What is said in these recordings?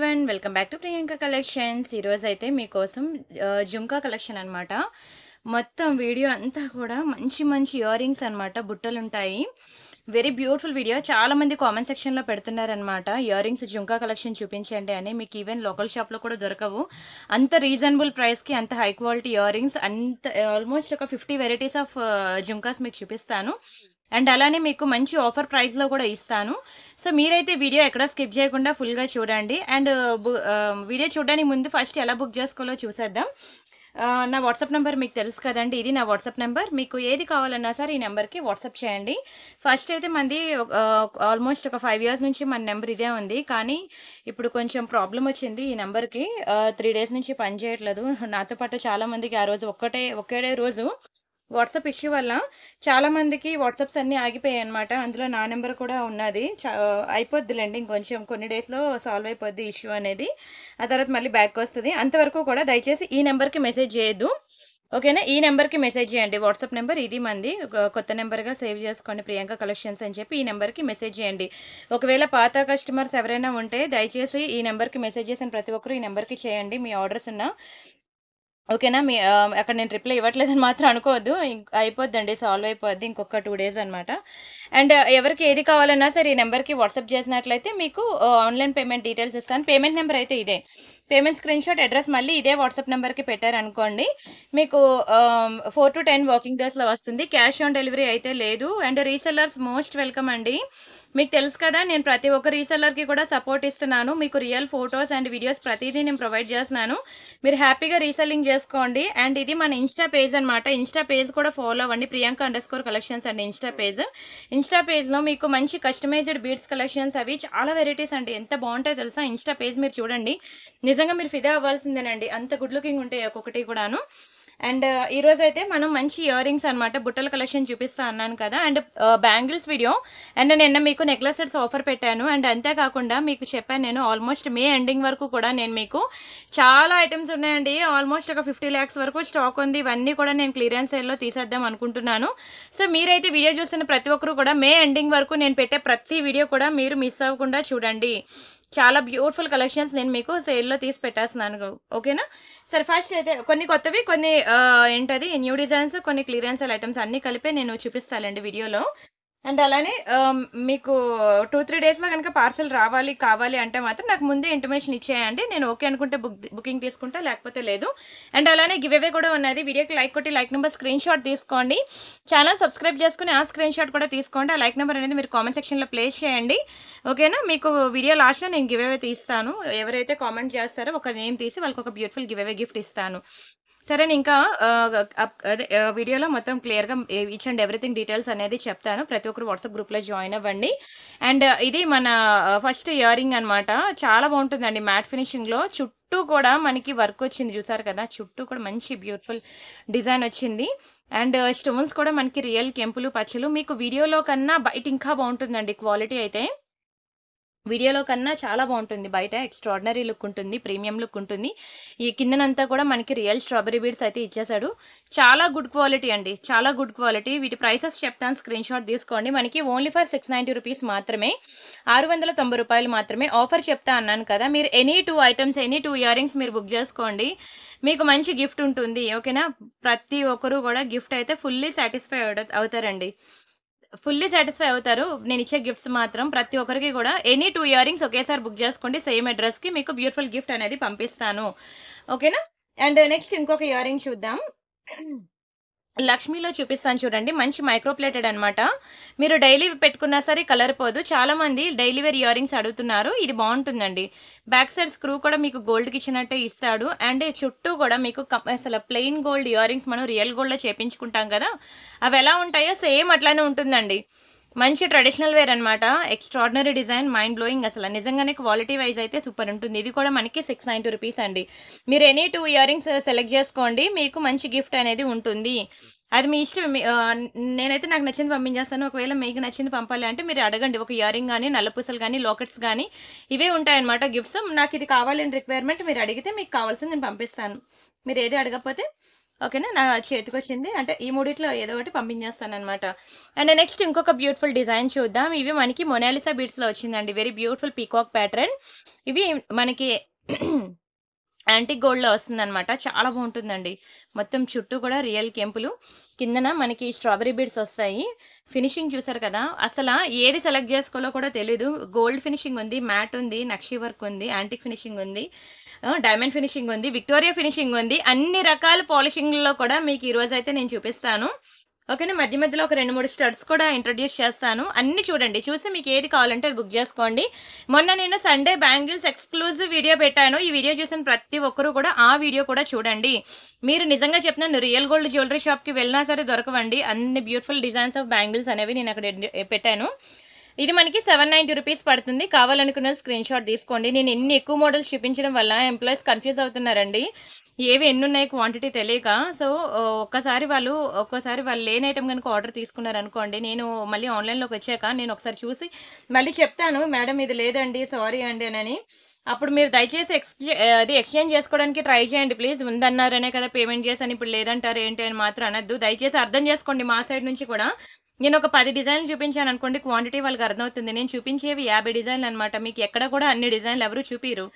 Everyone welcome back to Priyanka collections. ఈరోజు అయితే మీకోసం జుంకా కలెక్షన్ అనమాట. మొత్తం వీడియో అంతా కూడా మంచి మంచి ఇయర్ రింగ్స్ అనమాట, బుట్టలు ఉంటాయి. Very beautiful video. చాలా మంది కామెంట్ సెక్షన్లో పెడుతున్నారనమాట, ఇయర్ రింగ్స్ జుంకా కలెక్షన్ చూపించండి అని. మీకు ఈవెన్ లోకల్ షాప్లో కూడా దొరకవు అంత రీజనబుల్ ప్రైస్కి, అంత హై క్వాలిటీ ఇయర్ రింగ్స్. అంత ఆల్మోస్ట్ ఒక 50 వెరైటీస్ ఆఫ్ జుంకాస్ మీకు చూపిస్తాను. అండ్ అలానే మీకు మంచి ఆఫర్ ప్రైస్లో కూడా ఇస్తాను. సో మీరైతే వీడియో ఎక్కడ స్కిప్ చేయకుండా ఫుల్గా చూడండి. అండ్ వీడియో చూడడానికి ముందు ఫస్ట్ ఎలా బుక్ చేసుకోవాలో చూసేద్దాం. నా వాట్సాప్ నెంబర్ మీకు తెలుసు కదండి, ఇది నా వాట్సాప్ నెంబర్. మీకు ఏది కావాలన్నా సరే ఈ నెంబర్కి వాట్సాప్ చేయండి. ఫస్ట్ అయితే మంది ఆల్మోస్ట్ ఒక 5 years నుంచి మన నెంబర్ ఇదే ఉంది, కానీ ఇప్పుడు కొంచెం ప్రాబ్లం వచ్చింది ఈ నెంబర్కి. 3 days నుంచి పని చేయట్లేదు. నాతో పాటు చాలామందికి ఆ రోజు ఒకే రోజు వాట్సాప్ ఇష్యూ వల్ల చాలామందికి వాట్సాప్స్ అన్నీ ఆగిపోయాయి అనమాట. అందులో నా నెంబర్ కూడా ఉన్నది. అయిపోద్దిలేండి, ఇంకొంచెం కొన్ని డేస్లో సాల్వ్ అయిపోద్ది ఇష్యూ అనేది. ఆ తర్వాత మళ్ళీ బ్యాక్ వస్తుంది. అంతవరకు కూడా దయచేసి ఈ నెంబర్కి మెసేజ్ చేయొద్దు, ఓకేనా? ఈ నెంబర్కి మెసేజ్ చేయండి. వాట్సాప్ నెంబర్ ఇది మంది, కొత్త నెంబర్గా సేవ్ చేసుకోండి, ప్రియాంక కలెక్షన్స్ అని చెప్పి ఈ నెంబర్కి మెసేజ్ చేయండి. ఒకవేళ పాత కస్టమర్స్ ఎవరైనా ఉంటే దయచేసి ఈ నెంబర్కి మెసేజ్ చేసిన ప్రతి ఒక్కరు ఈ నెంబర్కి చేయండి మీ ఆర్డర్స్ ఉన్నా, ఓకేనా? మీ అక్కడ నేను రిప్లై ఇవ్వట్లేదని మాత్రం అనుకోవద్దు. అయిపోద్దండి, సాల్వ్ అయిపోద్ది ఇంకొక 2 days అనమాట. అండ్ ఎవరికి ఏది కావాలన్నా సరే ఈ నెంబర్కి వాట్సాప్ చేసినట్లయితే మీకు ఆన్లైన్ పేమెంట్ డీటెయిల్స్ ఇస్తాను. పేమెంట్ నెంబర్ అయితే ఇదే, పేమెంట్ స్క్రీన్ షాట్, అడ్రస్ మళ్ళీ ఇదే వాట్సాప్ నెంబర్కి పెట్టారనుకోండి, మీకు 4 to 10 వర్కింగ్ డేస్లో వస్తుంది. క్యాష్ ఆన్ డెలివరీ అయితే లేదు. అండ్ రీసెల్లర్స్ మోస్ట్ వెల్కమ్ అండి. మీకు తెలుసు కదా, నేను ప్రతి ఒక్క రీసెల్లర్కి కూడా సపోర్ట్ ఇస్తున్నాను. మీకు రియల్ ఫొటోస్ అండ్ వీడియోస్ ప్రతిదీ నేను ప్రొవైడ్ చేస్తున్నాను. మీరు హ్యాపీగా రీసెల్లింగ్ చేసుకోండి. అండ్ ఇది మన ఇన్స్టా పేజ్ అనమాట. ఇన్స్టా పేజ్ కూడా ఫాలో అవ్వండి, Priyanka_collections అండి ఇన్స్టా పేజ్. ఇన్స్టా పేజ్లో మీకు మంచి కస్టమైజ్డ్ బీడ్స్ కలెక్షన్స్ అవి చాలా వెరైటీస్ అండి, ఎంత బాగుంటాయో తెలుసా. ఇన్స్టా పేజ్ మీరు చూడండి, నిజంగా మీరు ఫిదా అవ్వాల్సిందేనండి, అంత గుడ్ లుకింగ్ ఉంటాయి ఒక్కొక్కటి కూడాను. అండ్ ఈరోజు అయితే మనం మంచి ఇయర్ రింగ్స్ అనమాట, బుట్టల కలెక్షన్ చూపిస్తా అన్నాను కదా. అండ్ బ్యాంగిల్స్ వీడియో, అండ్ నిన్న మీకు నెక్లెస్ సెట్స్ ఆఫర్ పెట్టాను. అండ్ అంతేకాకుండా మీకు చెప్పాను నేను ఆల్మోస్ట్ మే ఎండింగ్ వరకు కూడా నేను మీకు చాలా ఐటమ్స్ ఉన్నాయండి. ఆల్మోస్ట్ ఒక 50 lakhs వరకు స్టాక్ ఉంది. ఇవన్నీ కూడా నేను క్లియరెన్స్ సేల్లో తీసేద్దాం అనుకుంటున్నాను. సో మీరైతే వీడియో చూస్తున్న ప్రతి ఒక్కరు కూడా మే ఎండింగ్ వరకు నేను పెట్టే ప్రతి వీడియో కూడా మీరు మిస్ అవ్వకుండా చూడండి. చాలా బ్యూటిఫుల్ కలెక్షన్స్ నేను మీకు సేల్లో తీసి పెట్టేస్తున్నాను, ఓకేనా? సరే, ఫస్ట్ అయితే కొన్ని కొత్తవి, కొన్ని ఏంటది న్యూ డిజైన్స్, కొన్ని క్లియరెన్స్ ఐటమ్స్ అన్నీ కలిపి నేను చూపిస్తానండి వీడియోలో. అండ్ అలానే మీకు 2-3 daysలో కనుక పార్సల్ కావాలి అంటే మాత్రం నాకు ముందే ఇంటిమేషన్ ఇచ్చేయండి. నేను ఓకే అనుకుంటే బుకింగ్ తీసుకుంటా, లేకపోతే లేదు. అండ్ అలానే గివ్ అవే కూడా ఉన్నది. వీడియోకి లైక్ కొట్టి లైక్ నెంబర్ స్క్రీన్ షాట్ తీసుకోండి. ఛానల్ సబ్స్క్రైబ్ చేసుకుని ఆ స్క్రీన్ షాట్ కూడా తీసుకోండి. ఆ లైక్ నెంబర్ అనేది మీరు కామెంట్ సెక్షన్లో ప్లేస్ చేయండి, ఓకేనా? మీకు వీడియో లాస్ట్లో నేను గివ్ అవే తీస్తాను. ఎవరైతే కామెంట్ చేస్తారో ఒక నేమ్ తీసి వాళ్ళకి ఒక బ్యూటిఫుల్ గివ్ అవే గిఫ్ట్ ఇస్తాను. సరే, ఇంకా వీడియోలో మొత్తం క్లియర్గా ఈచ్ అండ్ ఎవ్రీథింగ్ డీటెయిల్స్ అనేది చెప్తాను. ప్రతి ఒక్కరు వాట్సాప్ గ్రూప్లో జాయిన్ అవ్వండి. అండ్ ఇది మన ఫస్ట్ ఇయర్ రింగ్ అనమాట. చాలా బాగుంటుందండి, మ్యాట్ ఫినిషింగ్లో. చుట్టూ కూడా మనకి వర్క్ వచ్చింది, చూసారు కదా, చుట్టూ కూడా మంచి బ్యూటిఫుల్ డిజైన్ వచ్చింది. అండ్ స్టోన్స్ కూడా మనకి రియల్ కెంపులు పచ్చలు. మీకు వీడియోలో కన్నా బయట ఇంకా బాగుంటుందండి క్వాలిటీ అయితే. వీడియోలో కన్నా చాలా బాగుంటుంది, బయట ఎక్స్ట్రాడినరీ లుక్ ఉంటుంది, ప్రీమియం లుక్ ఉంటుంది. ఈ కిందనంతా కూడా మనకి రియల్ స్ట్రాబెరీ బీడ్స్ అయితే ఇచ్చేసాడు. చాలా గుడ్ క్వాలిటీ అండి, చాలా గుడ్ క్వాలిటీ. వీటి ప్రైసెస్ చెప్తాను, స్క్రీన్ షాట్ తీసుకోండి. మనకి ఓన్లీ ఫర్ 690 రూపీస్ మాత్రమే, 690 రూపాయలు మాత్రమే. ఆఫర్ చెప్తా అన్నాను కదా, మీరు any 2 items, any 2 ear rings మీరు బుక్ చేసుకోండి, మీకు మంచి గిఫ్ట్ ఉంటుంది, ఓకేనా? ప్రతి ఒక్కరు కూడా గిఫ్ట్ అయితే ఫుల్లీ సాటిస్ఫై అవుతారండి, ఫుల్లీ సాటిస్ఫై అవుతారు. నేను ఇచ్చే గిఫ్ట్స్ మాత్రం ప్రతి ఒక్కరికి కూడా ఎనీ 2 ఇయర్ రింగ్స్ ఒకేసారి బుక్ చేసుకోండి. సేమ్ అడ్రస్కి మీకు బ్యూటిఫుల్ గిఫ్ట్ అనేది పంపిస్తాను, ఓకేనా? అండ్ నెక్స్ట్ ఇంకొక ఇయర్ రింగ్ చూద్దాం. లక్ష్మీలో చూపిస్తాను చూడండి, మంచి మైక్రోప్లేటెడ్ అనమాట. మీరు డైలీ పెట్టుకున్నా సరే కలర్ పోదు. చాలా మంది డైలీ వేర్ ఇయర్ రింగ్స్ అడుగుతున్నారు. ఇది బాగుంటుందండి. బ్యాక్ సైడ్ స్క్రూ కూడా మీకు గోల్డ్కి ఇచ్చినట్టే ఇస్తాడు. అండ్ చుట్టూ కూడా మీకు అసలు ప్లెయిన్ గోల్డ్ ఇయర్ రింగ్స్ మనం రియల్ గోల్డ్లో చేపించుకుంటాం కదా, అవి ఎలా ఉంటాయో సేమ్ అట్లానే ఉంటుందండి. మంచి ట్రెడిషనల్ వేర్ అనమాట. Extraordinary design, mind blowing. అసలు నిజంగానే క్వాలిటీ వైజ్ అయితే సూపర్ ఉంటుంది. ఇది కూడా మనకి 690 రూపీస్ అండి. మీరు ఎనీ 2 ఇయర్ రింగ్స్ సెలెక్ట్ చేసుకోండి, మీకు మంచి గిఫ్ట్ అనేది ఉంటుంది. అది మీ ఇష్టం. నేనైతే నాకు నచ్చింది పంపించేస్తాను. ఒకవేళ మీకు నచ్చింది పంపాలి అంటే మీరు అడగండి. ఒక ఇయర్ రింగ్ కానీ, నల్లపూసలు కానీ, లాకెట్స్ కానీ ఇవే ఉంటాయన్నమాట గిఫ్ట్స్. నాకు ఇది కావాలని రిక్వైర్మెంట్ మీరు అడిగితే మీకు కావాల్సింది నేను పంపిస్తాను. మీరు ఏది అడగకపోతే ఓకేనా. నా చేతికొచ్చింది అంటే ఈ మూడిట్లో ఏదో ఒకటి పంపించేస్తాననమాట. అండ్ నెక్స్ట్ ఇంకొక బ్యూటిఫుల్ డిజైన్ చూద్దాం. ఇవి మనకి మొనాలిసా బీడ్స్‌లో వచ్చిందండి. Very beautiful peacock pattern. ఇవి మనకి యాంటిక్ గోల్డ్‌లో వస్తుందనమాట. చాలా బావుంటుందండి. మొత్తం చుట్టూ కూడా రియల్ కెంపులు. కిందన మనకి స్ట్రాబెర్రీ బీడ్స్ వస్తాయి. ఫినిషింగ్ చూసారు కదా! అసలా ఏది సెలెక్ట్ జేసుకోవాలో కూడా తెలీదు. గోల్డ్ ఫినిషింగ్ ఉంది, మ్యాట్ ఉంది, నక్షి వర్క్ ఉంది, యాంటిక్ ఫినిషింగ్ ఉంది, డైమండ్ ఫినిషింగ్ ఉంది, విక్టోరియా ఫినిషింగ్ ఉంది. అన్ని రకాల పాలిషింగ్‌లో కూడా మీకు ఈరోజైతే నేను చూపిస్తాను. ఓకేనా. మధ్య మధ్యలో ఒక 2, 3 స్టడ్స్ కూడా ఇంట్రొడ్యూస్ చేస్తాను. అన్నీ చూడండి. చూసి మీకు ఏది కావాలంటే అది బుక్ చేసుకోండి. మొన్న నేను సండే బ్యాంగిల్స్ ఎక్స్‌క్లూజివ్ వీడియో పెట్టాను. ఈ వీడియో చూసిన ప్రతి ఒక్కరు కూడా ఆ వీడియో కూడా చూడండి. మీరు నిజంగా చెప్తున్నాను, రియల్ గోల్డ్ జ్యువెలరీ షాప్‌కి వెళ్ళినా సరే దొరకవండి. అన్ని బ్యూటిఫుల్ డిజైన్స్ ఆఫ్ బ్యాంగిల్స్ అనేవి నేను అక్కడ పెట్టాను. ఇది మనకి 790 రూపీస్ పడుతుంది. కావాలనుకున్న స్క్రీన్ షాట్ తీసుకోండి. నేను ఎన్ని ఎక్కువ మోడల్స్ చూపించడం వల్ల ఎంప్లాయీస్ కన్‌ఫ్యూజ్ అవుతున్నారండి. ఏవి ఎన్నున్నాయి క్వాంటిటీ తెలియక. సో, ఒక్కోసారి వాళ్ళు లేని ఐటెమ్ గనుక ఆర్డర్ తీసుకున్నారనుకోండి, నేను మళ్ళీ ఆన్‌లైన్‌లోకొచ్చాక నేను ఒకసారి చూసి మళ్ళీ చెప్తాను, మేడం ఇది లేదండి, సారీ అండి అనని. అప్పుడు మీరు దయచేసి ఎక్స్‌చేంజ్ చేసుకోవడానికి ట్రై చేయండి ప్లీజ్. ఉందన్నారనే కదా పేమెంట్ చేశాను, ఇప్పుడు లేదంటారు ఏంటి అని మాత్రం అనొద్దు. దయచేసి అర్థం చేసుకోండి మా సైడ్ నుంచి కూడా. నేను ఒక 10 డిజైన్లు చూపించాననుకోండి, క్వాంటిటీ వాళ్ళకి అర్థమవుతుంది. నేను చూపించేవి 50 డిజైన్‌లనమాట. మీకు ఎక్కడ కూడా అన్ని డిజైన్‌లు ఎవరు చూపియరు.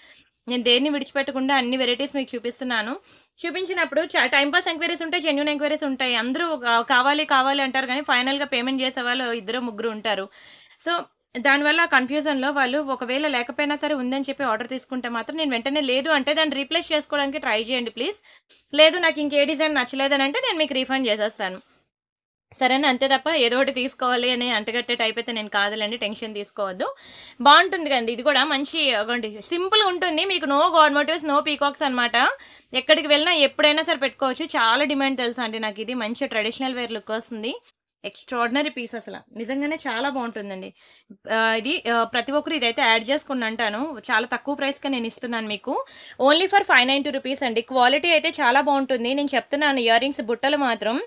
నేను దేన్ని విడిచిపెట్టకుండా అన్ని వెరైటీస్ మీకు చూపిస్తున్నాను. చూపించినప్పుడు టైమ్ పాస్ ఎంక్వైరీస్ ఉంటాయి, జెన్యూన్ ఎంక్వైరీస్ ఉంటాయి. అందరూ కావాలి, కావాలి అంటారు గానీ, ఫైనల్‌గా పేమెంట్ చేసేవాళ్ళు ఇద్దరో, ముగ్గురు ఉంటారు. సో, దానివల్ల కన్‌ఫ్యూజన్‌లో వాళ్ళు ఒకవేళ లేకపోయినా సరే ఉందని చెప్పి ఆర్డర్ తీసుకుంటే మాత్రం నేను వెంటనే లేదు అంటే దాన్ని రీప్లేస్ చేసుకోవడానికి ట్రై చేయండి ప్లీజ్. లేదు నాకు ఇంకే డిజైన్ నచ్చలేదనంటే నేను మీకు రీఫండ్ చేసేస్తాను. సరేనా? అంతే తప్ప ఏదో ఒకటి తీసుకోవాలి అని అంటగట్టే టైప్ అయితే నేను కాదులెండి. టెన్షన్ తీసుకోవద్దు. బావుంటుంది కదండీ! ఇది కూడా మంచి అగోండి సింపుల్‌గా ఉంటుంది. మీకు no god motifs, no peacocks అనమాట. ఎక్కడికి వెళ్ళినా ఎప్పుడైనా సరే పెట్టుకోవచ్చు. చాలా డిమాండ్ తెలుసా అండి నాకిది. మంచి ట్రెడిషనల్ వేర్ లుక్ వస్తుంది. ఎక్స్‌ట్రార్డినరీ పీస్ అసల. నిజంగానే చాలా బావుంటుందండి. ఇది ప్రతి ఒక్కరు ఇదైతే యాడ్ చేసుకొని అంటాను. చాలా తక్కువ ప్రైస్‌కే నేను ఇస్తున్నాను మీకు. ఓన్లీ ఫర్ 590 రూపీస్ అండి. క్వాలిటీ అయితే చాలా బావుంటుంది. నేను చెప్తున్నాను ఇయర్ రింగ్స్ బుట్టలు మాత్రం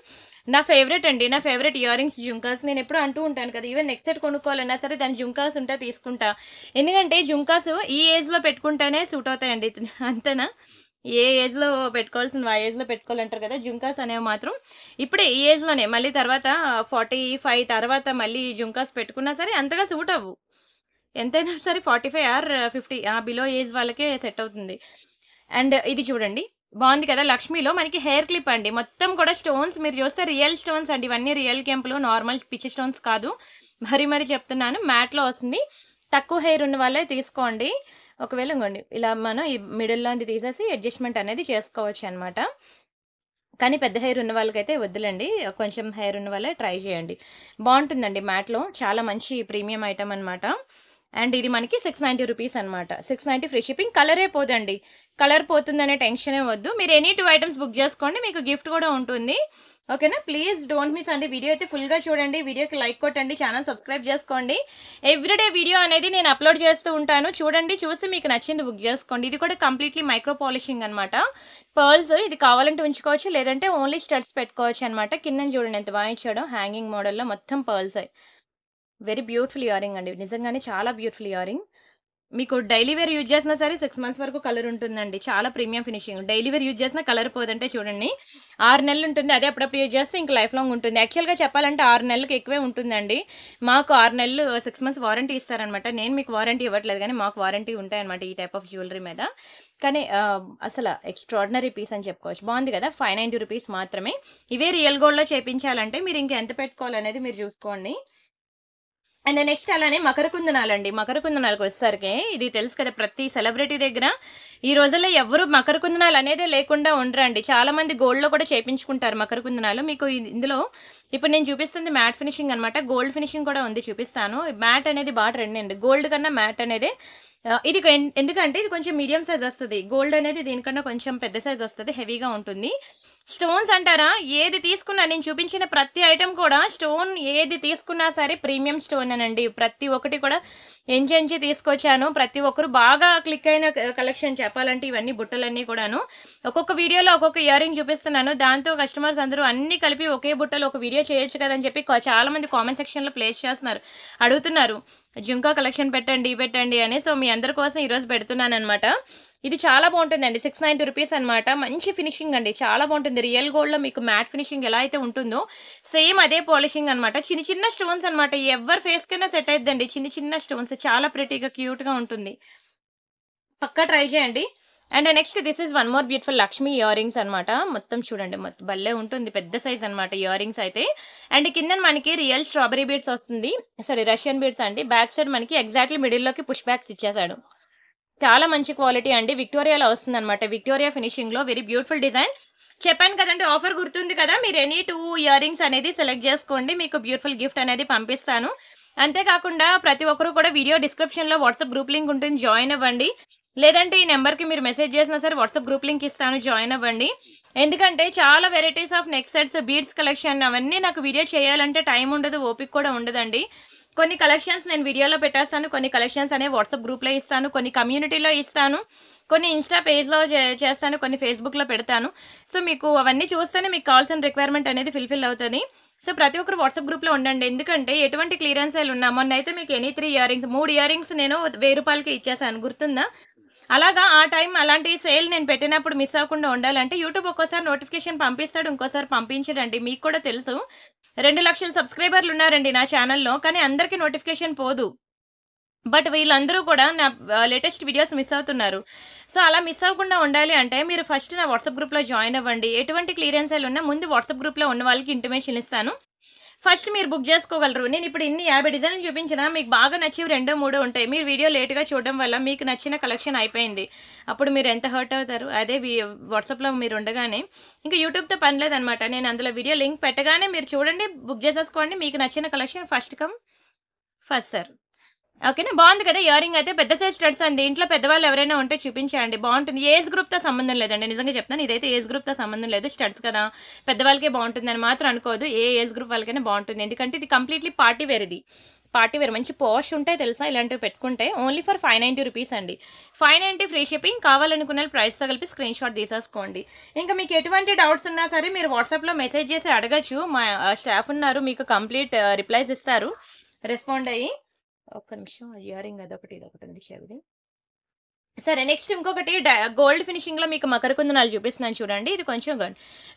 నా ఫేవరెట్ అండి. నా ఫేవరెట్ ఇయర్ రింగ్స్ జుంకాస్. నేనెప్పుడూ అంటూ ఉంటాను కదా! ఈవెన్ నెక్స్ట్ సెట్ కొనుక్కోవాలన్నా సరే దాని జుంకాస్ ఉంటే తీసుకుంటా. ఎందుకంటే జుంకాస్ ఈ ఏజ్‌లో పెట్టుకుంటేనే సూట్ అవుతాయండి. అంతేనా? ఏ ఏజ్‌లో పెట్టుకోవాల్సినవి ఆ ఏజ్‌లో పెట్టుకోవాలంటారు కదా! జుంకాస్ అనేవి మాత్రం ఇప్పుడే ఈ ఏజ్‌లోనే. మళ్ళీ తర్వాత 45 తర్వాత మళ్ళీ జుంకాస్ పెట్టుకున్నా సరే అంతగా సూట్ అవ్వు. ఎంతైనా సరే 45 ఆర్ 50 బిలో ఏజ్ వాళ్ళకే సెట్ అవుతుంది. అండ్ ఇది చూడండి. బావుంది కదా! లక్ష్మీలో మనకి హెయిర్ క్లిప్ అండి. మొత్తం కూడా స్టోన్స్ మీరు చూస్తే రియల్ స్టోన్స్ అండి. ఇవన్నీ రియల్ కెంపులు. నార్మల్ పిచ్చి స్టోన్స్ కాదు. మరీ చెప్తున్నాను. మ్యాట్‌లో వస్తుంది. తక్కువ హెయిర్ ఉన్న వాళ్ళే తీసుకోండి. ఒకవేళ ఇంగోండి ఇలా మనం ఈ మిడిల్‌లోంది తీసేసి అడ్జస్ట్‌మెంట్ అనేది చేసుకోవచ్చనమాట. కానీ పెద్ద హెయిర్ ఉన్న వాళ్ళకైతే వద్దులెండి. కొంచెం హెయిర్ ఉన్న వాళ్ళే ట్రై చేయండి. బావుంటుందండి మ్యాట్‌లో. చాలా మంచి ప్రీమియం ఐటెమ్ అనమాట. అండ్ ఇది మనకి 690 రూపీస్ అనమాట. 690 ఫ్రీ షిప్పింగ్. కలరే పోదండి. కలర్ పోతుందనే టెన్షనే వద్దు. మీరు ఎనీ 2 ఐటెమ్స్ బుక్ చేసుకోండి. మీకు గిఫ్ట్ కూడా ఉంటుంది. ఓకేనా? ప్లీజ్ డోంట్ మిస్ అండి. వీడియో అయితే ఫుల్‌గా చూడండి. వీడియోకి లైక్ కొట్టండి. ఛానల్ సబ్స్క్రైబ్ చేసుకోండి. ఎవ్రీడే వీడియో అనేది నేను అప్‌లోడ్ చేస్తూ ఉంటాను. చూడండి. చూసి మీకు నచ్చింది బుక్ చేసుకోండి. ఇది కూడా కంప్లీట్‌లీ మైక్రో పాలిషింగ్ అనమాట. పర్ల్స్ ఇది కావాలంటే ఉంచుకోవచ్చు. లేదంటే ఓన్లీ స్టడ్స్ పెట్టుకోవచ్చు అనమాట. కిందన చూడండి ఎంత బాగా ఇచ్చాడో. హ్యాంగింగ్ మోడల్‌లో మొత్తం పర్ల్సే. వెరీ బ్యూటిఫుల్ ఇయర్ రింగ్ అండి. నిజంగానే చాలా బ్యూటిఫుల్ ఇయర్ రింగ్. మీకు డైలీ వేర్ యూజ్ చేసినా సరే 6 మంత్స్ వరకు కలర్ ఉంటుందండి. చాలా premium finishing. Daily wear use చేసినా కలర్ పోదంటే చూడండి. 6 నెలలు ఉంటుంది. అదే అప్పుడప్పుడు యూజ్ చేస్తే ఇంక లైఫ్ లాంగ్ ఉంటుంది. యాక్చువల్‌గా చెప్పాలంటే 6 నెలలకి ఎక్కువే ఉంటుందండి. మాకు 6 నెలలు 6 మంత్స్ వారంటీ ఇస్తారనమాట. నేను మీకు వారంటీ ఇవ్వట్లేదు గానీ మాకు వారంటీ ఉంటాయన్నమాట ఈ టైప్ ఆఫ్ జ్యువెలరీ మీద. కానీ అసల ఎక్స్‌ట్రార్డినరీ పీస్ అని చెప్పుకోవచ్చు. బావుంది కదా! 590 రూపీస్ మాత్రమే. ఇవే రియల్ గోల్డ్‌లో చేపించాలంటే మీరు ఇంక ఎంత పెట్టుకోవాలనేది మీరు చూసుకోండి. అండ్ నెక్స్ట్ అలానే మకర కుందనాలండి. మకర కుందనాలకొచ్చేసరికి ఇది తెలుసు కదా! ప్రతి సెలబ్రిటీ దగ్గర ఈ రోజుల్లో ఎవ్వరు మకర కుందనాలు అనేదే లేకుండా ఉండరండి. చాలా మంది గోల్డ్‌లో కూడా చేపించుకుంటారు మకర కుందనాలు. మీకు ఇందులో ఇప్పుడు నేను చూపిస్తుంది మ్యాట్ ఫినిషింగ్ అనమాట. గోల్డ్ ఫినిషింగ్ కూడా ఉంది చూపిస్తాను. మ్యాట్ అనేది బాగా ట్రెండ్ అండి. గోల్డ్ కన్నా మ్యాట్ అనేదే ఇది ఎందుకంటే ఇది కొంచెం మీడియం సైజ్ వస్తది. గోల్డ్ అనేది దీనికన్నా కొంచెం పెద్ద సైజ్ వస్తది. హెవీగా ఉంటుంది. స్టోన్స్ అంటారా? ఏది తీసుకున్నా నేను చూపించిన ప్రతి ఐటెమ్ కూడా స్టోన్ ఏది తీసుకున్నా సరే ప్రీమియం స్టోనేనండి. ప్రతి ఒక్కటి కూడా ఎంచి తీసుకొచ్చాను. ప్రతి ఒక్కరు బాగా క్లిక్ అయిన కలెక్షన్ చెప్పాలంటే ఇవన్నీ బుట్టలన్నీ కూడాను. ఒక్కొక్క వీడియోలో ఒక్కొక్క ఇయర్ రింగ్ చూపిస్తున్నాను. దాంతో కస్టమర్స్ అందరూ అన్నీ కలిపి ఒకే బుట్టలో ఒక వీడియో చేయొచ్చు కదా అని చెప్పి చాలా మంది కామెంట్ సెక్షన్‌లో ప్లేస్ చేస్తున్నారు. అడుగుతున్నారు. జుంకా కలెక్షన్ పెట్టండి, పెట్టండి అని. సో, మీ అందరి కోసం ఈరోజు పెడుతున్నాననమాట. ఇది చాలా బావుంటుందండి. 690 రూపీస్ అనమాట. మంచి ఫినిషింగ్ అండి. చాలా బావుంటుంది. రియల్ గోల్డ్‌లో మీకు మ్యాట్ ఫినిషింగ్ ఎలా అయితే ఉంటుందో, సేమ్ అదే పాలిషింగ్ అనమాట. చిన్న చిన్న స్టోన్స్ అనమాట. ఎవ్వరి ఫేస్‌కైనా సెట్ అయిద్దండి. చిన్న చిన్న స్టోన్స్ చాలా ప్రిటీగా, క్యూట్‌గా ఉంటుంది. పక్కా ట్రై చేయండి. And next this is one more beautiful Lakshmi ear rings అనమాట. మొత్తం చూడండి భలే ఉంటుంది. పెద్ద సైజ్ అనమాట ఇయర్ రింగ్స్ అయితే. అండ్ కిందన మనకి రియల్ స్ట్రాబెర్రీ బీడ్స్ వస్తుంది. సారీ రష్యన్ బీడ్స్ అండి. బ్యాక్ సైడ్ మనకి ఎగ్జాక్ట్‌లీ మిడిల్‌లోకి పుష్ బ్యాక్స్ ఇచ్చేసాడు. చాలా మంచి క్వాలిటీ అండి. విక్టోరియాలో వస్తుందనమాట. విక్టోరియా ఫినిషింగ్‌లో వెరీ బ్యూటిఫుల్ డిజైన్. చెప్పాను కదండీ ఆఫర్ గుర్తుంది కదా! మీరు ఎనీ 2 ఇయర్ రింగ్స్ అనేది సెలెక్ట్ చేసుకోండి. మీకు బ్యూటిఫుల్ గిఫ్ట్ అనేది పంపిస్తాను. అంతే కాకుండా ప్రతి ఒక్కరు కూడా వీడియో డిస్క్రిప్షన్‌లో వాట్సాప్ గ్రూప్ లింక్ ఉంటుంది. జాయిన్ అవ్వండి. లేదంటే ఈ నంబర్‌కి మీరు మెసేజ్ చేసినా సరే వాట్సాప్ గ్రూప్ లింక్ ఇస్తాను. జాయిన్ అవ్వండి. ఎందుకంటే చాలా varieties of neck sets, beads collection అవన్నీ నాకు వీడియో చేయాలంటే టైం ఉండదు. ఓపిక కూడా ఉండదండి. కొన్ని కలెక్షన్స్ నేను వీడియోలో పెట్టేస్తాను. కొన్ని కలెక్షన్స్ అనేవి వాట్సాప్ గ్రూప్‌లో ఇస్తాను. కొన్ని కమ్యూనిటీలో ఇస్తాను. కొన్ని ఇన్‌స్టా పేజ్‌లో చేస్తాను. కొన్ని ఫేస్‌బుక్‌లో పెడతాను. సో, మీకు అవన్నీ చూస్తేనే మీకు కావాల్సిన రిక్వైర్మెంట్ అనేది ఫుల్‌ఫిల్ అవుతది. సో, ప్రతి ఒక్కరు వాట్సాప్ గ్రూప్‌లో ఉండండి. ఎందుకంటే ఎటువంటి క్లియరెన్స్ సేల్ ఉన్నా మొన్నైతే మీకు any 3 ear rings 3 ear rings నేను రూ. 1000కి ఇచ్చేసాను గుర్తుందా? అలాగా ఆ టైం అలాంటి సేల్ నేను పెట్టినప్పుడు మిస్ అవ్వకుండా ఉండాలంటే యూట్యూబ్ ఒక్కోసారి నోటిఫికేషన్ పంపిస్తాడు. ఇంకోసారి పంపించడండి. మీకు కూడా తెలుసు. 2,00,000 సబ్స్క్రైబర్లు ఉన్నారండి నా ఛానెల్‌లో. కానీ అందరికి నోటిఫికేషన్ పోదు. బట్ వీళ్ళందరూ కూడా నా లేటెస్ట్ వీడియోస్ మిస్ అవుతున్నారు. సో, అలా మిస్ అవ్వకుండా ఉండాలి అంటే మీరు ఫస్ట్ నా వాట్సాప్ గ్రూప్‌లో జాయిన్ అవ్వండి. ఎటువంటి క్లియరెన్స్ సేల్ ఉన్నా ముందు వాట్సాప్ గ్రూప్‌లో ఉన్న వాళ్ళకి ఇంటిమేషన్ ఇస్తాను. ఫస్ట్ మీరు బుక్ జేసుకోగలరు. నేనిప్పుడు ఇన్ని 50 డిజైన్‌లు చూపించినా మీకు బాగా నచ్చివి రెండో, మూడో ఉంటాయి. మీరు వీడియో లేట్‌గా చూడడం వల్ల మీకు నచ్చిన కలెక్షన్ అయిపోయింది. అప్పుడు మీరు ఎంత హర్ట్ అవుతారు. అదే వాట్సాప్‌లో మీరు ఉండగానే ఇంక యూట్యూబ్‌తో పని లేదనమాట. నేను అందులో వీడియో లింక్ పెట్టగానే మీరు చూడండి, బుక్ చేసేసుకోండి. మీకు నచ్చిన collection first come first serve. ఓకేనా? బావుంది కదా! ఇయర్ రింగ్ అయితే పెద్ద సైజ్ స్టడ్స్ అండి. ఇంట్లో పెద్దవాళ్ళు ఎవరైనా ఉంటే చూపించండి. బావుంటుంది. ఏజ్ గ్రూప్‌తో సంబంధం లేదండి. నిజంగా చెప్తున్నాను. ఇదైతే ఏజ్ గ్రూప్‌తో సంబంధం లేదు. స్టడ్స్ కదా! పెద్దవాళ్ళకే బావుంటుందని మాత్రం అనుకోవద్దు. ఏ ఏజ్ గ్రూప్ వాళ్ళకైనా బావుంటుంది. ఎందుకంటే ఇది కంప్లీట్‌లీ పార్టీ వేర్ ఇది. పార్టీ వేర్ మంచి పాష్ ఉంటాయి తెలుసా? ఇలాంటివి పెట్టుకుంటే ఓన్లీ ఫర్ 590 రూపీస్ అండి. 590 ఫ్రీ షిప్పింగ్. కావాలనుకున్న ప్రైస్‌తో కలిపి స్క్రీన్ షాట్ తీసేసుకోండి. ఇంకా మీకు ఎటువంటి డౌట్స్ ఉన్నా సరే మీరు వాట్సాప్‌లో మెసేజ్ చేసి అడగొచ్చు. మా స్టాఫ్ ఉన్నారు. మీకు కంప్లీట్ రిప్లైస్ ఇస్తారు. రెస్పాండ్ అయ్యి. ఒక్క నిమిషం ఇయర్ రింగ్ అదొకటి, ఇదొకటి ఉంది చెవిది. సరే నెక్స్ట్ ఇంకొకటి గోల్డ్ ఫినిషింగ్‌లో మీకు మకర కుందనాలు చూపిస్తున్నాను చూడండి. ఇది కొంచెం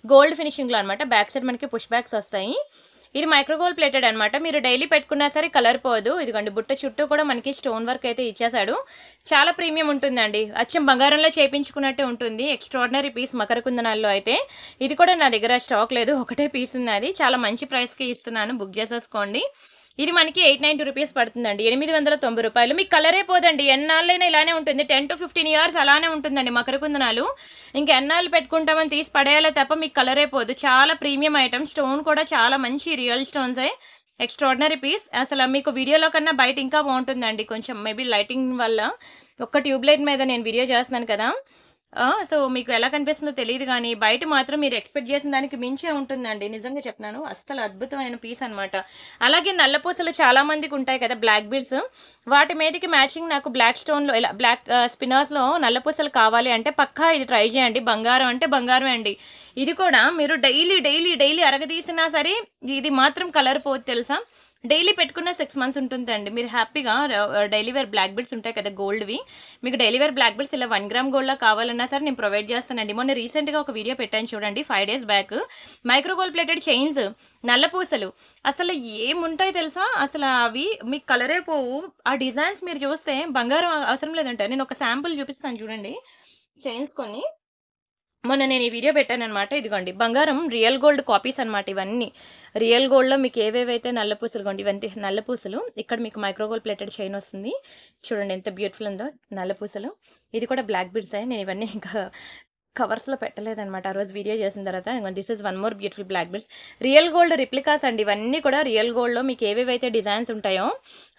గోల్డ్ ఫినిషింగ్‌లో అనమాట. బ్యాక్ సైడ్ మనకి పుష్ బ్యాక్స్ వస్తాయి. ఇది మైక్రో గోల్డ్ ప్లేటెడ్ అనమాట. మీరు డైలీ పెట్టుకున్నా సరే కలర్ పోదు. ఇదిగోండి బుట్ట చుట్టూ కూడా మనకి స్టోన్ వర్క్ అయితే ఇచ్చేసాడు. చాలా ప్రీమియం ఉంటుందండి. అచ్చం బంగారంలో చేపించుకున్నట్టే ఉంటుంది. ఎక్స్ట్రార్డినరీ పీస్ మకర కుందనాల్లో అయితే. ఇది కూడా నా దగ్గర స్టాక్ లేదు. ఒకటే పీస్ ఉన్నది. చాలా మంచి ప్రైస్‌కి ఇస్తున్నాను. బుక్ చేసేసుకోండి. ఇది మనకి 890 రూపీస్ పడుతుందండి. రూ. 890. మీకు కలరే పోదండి. ఎన్నాళ్ళైనా ఇలానే ఉంటుంది. 10-15 ఇయర్స్ అలానే ఉంటుందండి మకర కుందనాలు. ఎన్నాళ్ళు పెట్టుకుంటామని తీసి పడేయాలే తప్ప మీకు కలరే పోదు. చాలా ప్రీమియం ఐటమ్. స్టోన్ కూడా చాలా మంచి రియల్ స్టోన్సే. Extraordinary piece. అసలు మీకు వీడియోలో కన్నా బయట ఇంకా బావుంటుందండి. కొంచెం మేబీ లైటింగ్ వల్ల ఒక్క ట్యూబ్ లైట్ మీద నేను వీడియో చేస్తున్నాను కదా! సో, మీకు ఎలా కనిపిస్తుందో తెలీదు గానీ, బయట మాత్రం మీరు ఎక్స్‌పెక్ట్ చేసిన దానికి మించే ఉంటుందండి. నిజంగా చెప్తున్నాను. అస్సలు అద్భుతమైన పీస్ అనమాట. అలాగే నల్ల పూసలు చాలా మందికుంటాయి కదా! Black beads. వాటి మీదకి మ్యాచింగ్ నాకు బ్లాక్ స్టోన్‌లో ఇలా బ్లాక్ స్పిన్నర్స్‌లో నల్ల పూసలు కావాలి అంటే పక్కా ఇది ట్రై చేయండి. బంగారం అంటే బంగారమే అండి. ఇది కూడా మీరు డైలీ అరగదీసినా సరే ఇది మాత్రం కలర్ పోదు తెలుసా? డైలీ పెట్టుకున్న 6 మంత్స్ ఉంటుందండి. మీరు హ్యాపీగా డైలీ వేర్ బ్లాక్ బీడ్స్ ఉంటాయి కదా! గోల్డ్‌వి. మీకు డైలీ వేర్ బ్లాక్ బీడ్స్ ఇలా 1 గ్రామ్ గోల్డ్‌లో కావాలన్నా సరే నేను ప్రొవైడ్ చేస్తానండి. మొన్న రీసెంట్‌గా ఒక వీడియో పెట్టాను చూడండి 5 days back. Micro gold plated chains, నల్ల పూసలు. అసలు ఏముంటాయి తెలుసా? అసలు అవి మీకు కలరే పోవు. ఆ డిజైన్స్ మీరు చూస్తే బంగారం అవసరం లేదంట. నేను ఒక శాంపుల్ చూపిస్తాను చూడండి. చైన్స్ కొన్ని. మొన్న నేను ఈ వీడియో పెట్టాననమాట. ఇదిగోండి బంగారం రియల్ గోల్డ్ కాపీస్ అనమాట ఇవన్నీ. రియల్ గోల్డ్‌లో మీకు ఏవేవైతే నల్ల పూసలు ఇగోండి ఇవంతే నల్ల పూసలు. ఇక్కడ మీకు మైక్రో గోల్డ్ ప్లేటెడ్ చైన్ వస్తుంది. చూడండి ఎంత బ్యూటిఫుల్ ఉందో నల్ల పూసలు. ఇది కూడా బ్లాక్ బీడ్సే. నేను ఇవన్నీ ఇంకా కవర్స్‌లో పెట్టలేదనమాట. ఆ రోజు వీడియో చేసిన తర్వాత ఇగోండి this is one more beautiful black beads. Real gold replicas అండి. ఇవన్నీ కూడా రియల్ గోల్డ్‌లో మీకు ఏవేవైతే డిజైన్స్ ఉంటాయో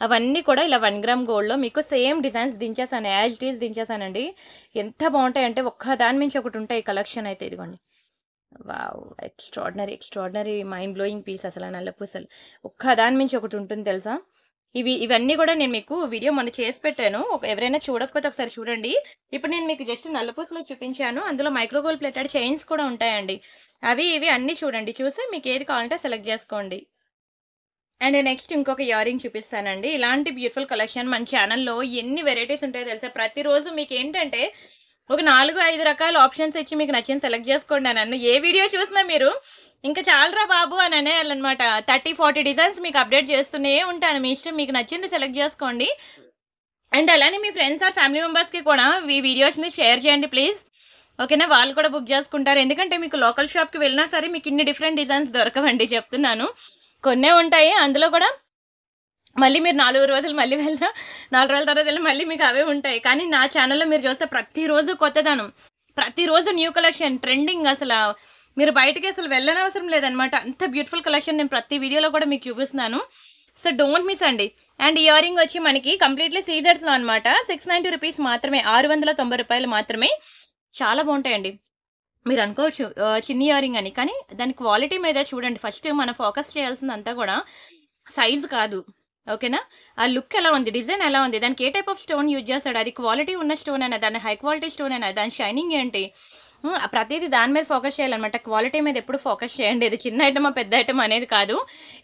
అవన్నీ కూడా ఇలా 1 గ్రామ్ గోల్డ్‌లో మీకు సేమ్ డిజైన్స్ దించేసాను. యాజ్ ఇట్ ఈజ్ దించేసానండి. ఎంత బావుంటాయంటే ఒక్క దాని మించి ఒకటి ఉంటాయి కలెక్షన్ అయితే ఇదిగోండి. Wow! Extraordinary mind blowing piece అసల నల్ల పూసలు. ఒక్క దాని మించి ఒకటి ఉంటుంది తెలుసా? ఇవన్నీ కూడా నేను మీకు వీడియో మొన్న చేసి పెట్టాను. ఎవరైనా చూడకపోతే ఒకసారి చూడండి. ఇప్పుడు నేను మీకు జస్ట్ నల్ల పూసలు చూపించాను. అందులో మైక్రో గోల్డ్ ప్లేటెడ్ చైన్స్ కూడా ఉంటాయండి. అవి ఇవి అన్నీ చూడండి. చూసి మీకు ఏది కావాలంటే సెలెక్ట్ చేసుకోండి. అండ్ నెక్స్ట్ ఇంకొక ఇయర్ రింగ్ చూపిస్తానండి. ఇలాంటి బ్యూటిఫుల్ కలెక్షన్ మన ఛానల్‌లో ఎన్ని వెరైటీస్ ఉంటాయో తెలుసా? ప్రతిరోజు మీకేంటంటే ఒక 4, 5 రకాల ఆప్షన్స్ ఇచ్చి మీకు నచ్చింది సెలెక్ట్ చేసుకోండి నన్ను. ఏ వీడియో చూసినా మీరు ఇంకా చాలురా బాబు అని అనేయాలన్నమాట. 30, 40 డిజైన్స్ మీకు అప్డేట్ చేస్తూనే ఉంటాను. మీ ఇష్టం, మీకు నచ్చింది సెలెక్ట్ చేసుకోండి. అండ్ అలానే మీ ఫ్రెండ్స్ ఆర్ ఫ్యామిలీ మెంబర్స్‌కి కూడా ఈ వీడియోస్‌ని షేర్ చేయండి ప్లీజ్. ఓకేనా? వాళ్ళు కూడా బుక్ చేసుకుంటారు. ఎందుకంటే మీకు లోకల్ షాప్‌కి వెళ్ళినా సరే మీకు ఇన్ని డిఫరెంట్ డిజైన్స్ దొరకవండి చెప్తున్నాను. కొన్నే ఉంటాయి. అందులో కూడా మళ్ళీ మీరు 4 రోజులు మళ్ళీ వెళ్ళినా 4 రోజుల తర్వాత వెళ్ళినా మళ్ళీ మీకు అవే ఉంటాయి. కానీ నా ఛానల్‌లో మీరు చూస్తే ప్రతిరోజు కొత్తదనం. ప్రతిరోజు న్యూ కలెక్షన్ ట్రెండింగ్ అసల. మీరు బయటికి అసలు వెళ్ళనవసరం లేదనమాట. అంత బ్యూటిఫుల్ కలెక్షన్ నేను ప్రతి వీడియోలో కూడా మీకు చూపిస్తున్నాను. సో డోంట్ మిస్ అండి. అండ్ ఇయర్ రింగ్ వచ్చి మనకి కంప్లీట్లీ సీజర్స్లో అనమాట. 690 రూపీస్ మాత్రమే, 690 రూపాయలు మాత్రమే. చాలా బాగుంటాయండి. మీరు అనుకోవచ్చు చిన్ని ఇయర్ రింగ్ అని, కానీ దాని క్వాలిటీ మీద చూడండి. ఫస్ట్ మనం ఫోకస్ చేయాల్సిందంతా కూడా సైజ్ కాదు, ఓకేనా? ఆ లుక్ ఎలా ఉంది, డిజైన్ ఎలా ఉంది, దానికి ఏ టైప్ ఆఫ్ స్టోన్ యూజ్ చేస్తాడు, అది క్వాలిటీ ఉన్న స్టోన్ అయినా, దాని హై క్వాలిటీ స్టోన్ అయినా, దాని షైనింగ్ ఏంటి, ప్రతిదీ దాని మీద ఫోకస్ చేయాలన్నమాట. క్వాలిటీ మీద ఎప్పుడు ఫోకస్ చేయండి. ఇది చిన్న ఐటమా పెద్ద ఐటమ్ అనేది కాదు.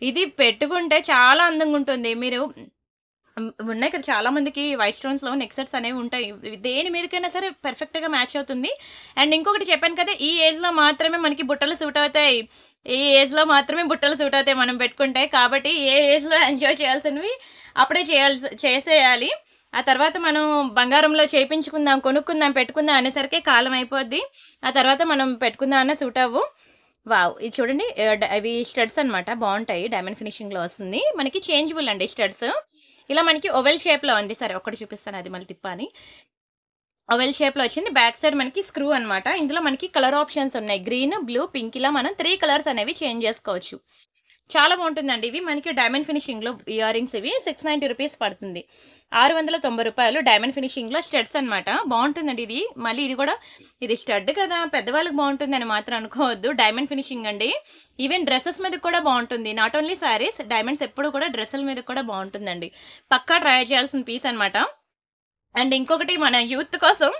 ఇది పెట్టుకుంటే చాలా అందంగా ఉంటుంది. మీరు ఉన్నాయి కదా, చాలా మందికి వైట్ స్టోన్స్లో నెక్ సెట్స్ అనేవి ఉంటాయి. దేని మీదకైనా సరే పర్ఫెక్ట్గా మ్యాచ్ అవుతుంది. అండ్ ఇంకొకటి చెప్పాను కదా, ఈ ఏజ్లో మాత్రమే మనకి బుట్టలు సూట్ అవుతాయి. ఈ ఏజ్లో మాత్రమే బుట్టలు సూట్ అవుతాయి మనం పెట్టుకుంటే. కాబట్టి ఏ ఏజ్లో ఎంజాయ్ చేయాల్సినవి అప్పుడే చేసేయాలి. ఆ తర్వాత మనం బంగారంలో చేయించుకుందాం, కొనుక్కుందాం, పెట్టుకుందాం అనేసరికి కాలం అయిపోద్ది. ఆ తర్వాత మనం పెట్టుకుందాం అన్న సూట్ అవ్వు. వావ్! ఇది చూడండి, అవి స్టడ్స్ అనమాట. బాగుంటాయి. డైమండ్ ఫినిషింగ్లో వస్తుంది. మనకి చేంజబుల్ అండి స్టడ్స్. ఇలా మనకి ఓవెల్ షేప్లో ఉంది. సరే ఒకటి చూపిస్తాను, అది మళ్ళీ తిప్పాని. ఓవెల్ షేప్లో వచ్చింది. బ్యాక్ సైడ్ మనకి స్క్రూ అనమాట. ఇందులో మనకి కలర్ ఆప్షన్స్ ఉన్నాయి. గ్రీన్, బ్లూ, పింక్, ఇలా మనం 3 కలర్స్ అనేవి చేంజ్ చేసుకోవచ్చు. చాలా బాగుంటుందండి. ఇవి మనకి డైమండ్ ఫినిషింగ్లో ఇయర్ రింగ్స్. ఇవి 690 రూపీస్ పడుతుంది. 690 రూపాయలు డైమండ్ ఫినిషింగ్లో స్టడ్స్ అనమాట. బాగుంటుందండి ఇది. మళ్ళీ ఇది కూడా, ఇది స్టడ్ కదా, పెద్దవాళ్ళకి బాగుంటుందని మాత్రం అనుకోవద్దు. డైమండ్ ఫినిషింగ్ అండి. ఈవెన్ డ్రెస్సెస్ మీద కూడా బాగుంటుంది. నాట్ ఓన్లీ శారీస్, డైమండ్స్ ఎప్పుడు కూడా డ్రెస్సుల మీద కూడా బాగుంటుందండి. పక్కా ట్రై చేయాల్సిన పీస్ అనమాట. అండ్ ఇంకొకటి మన యూత్ కోసం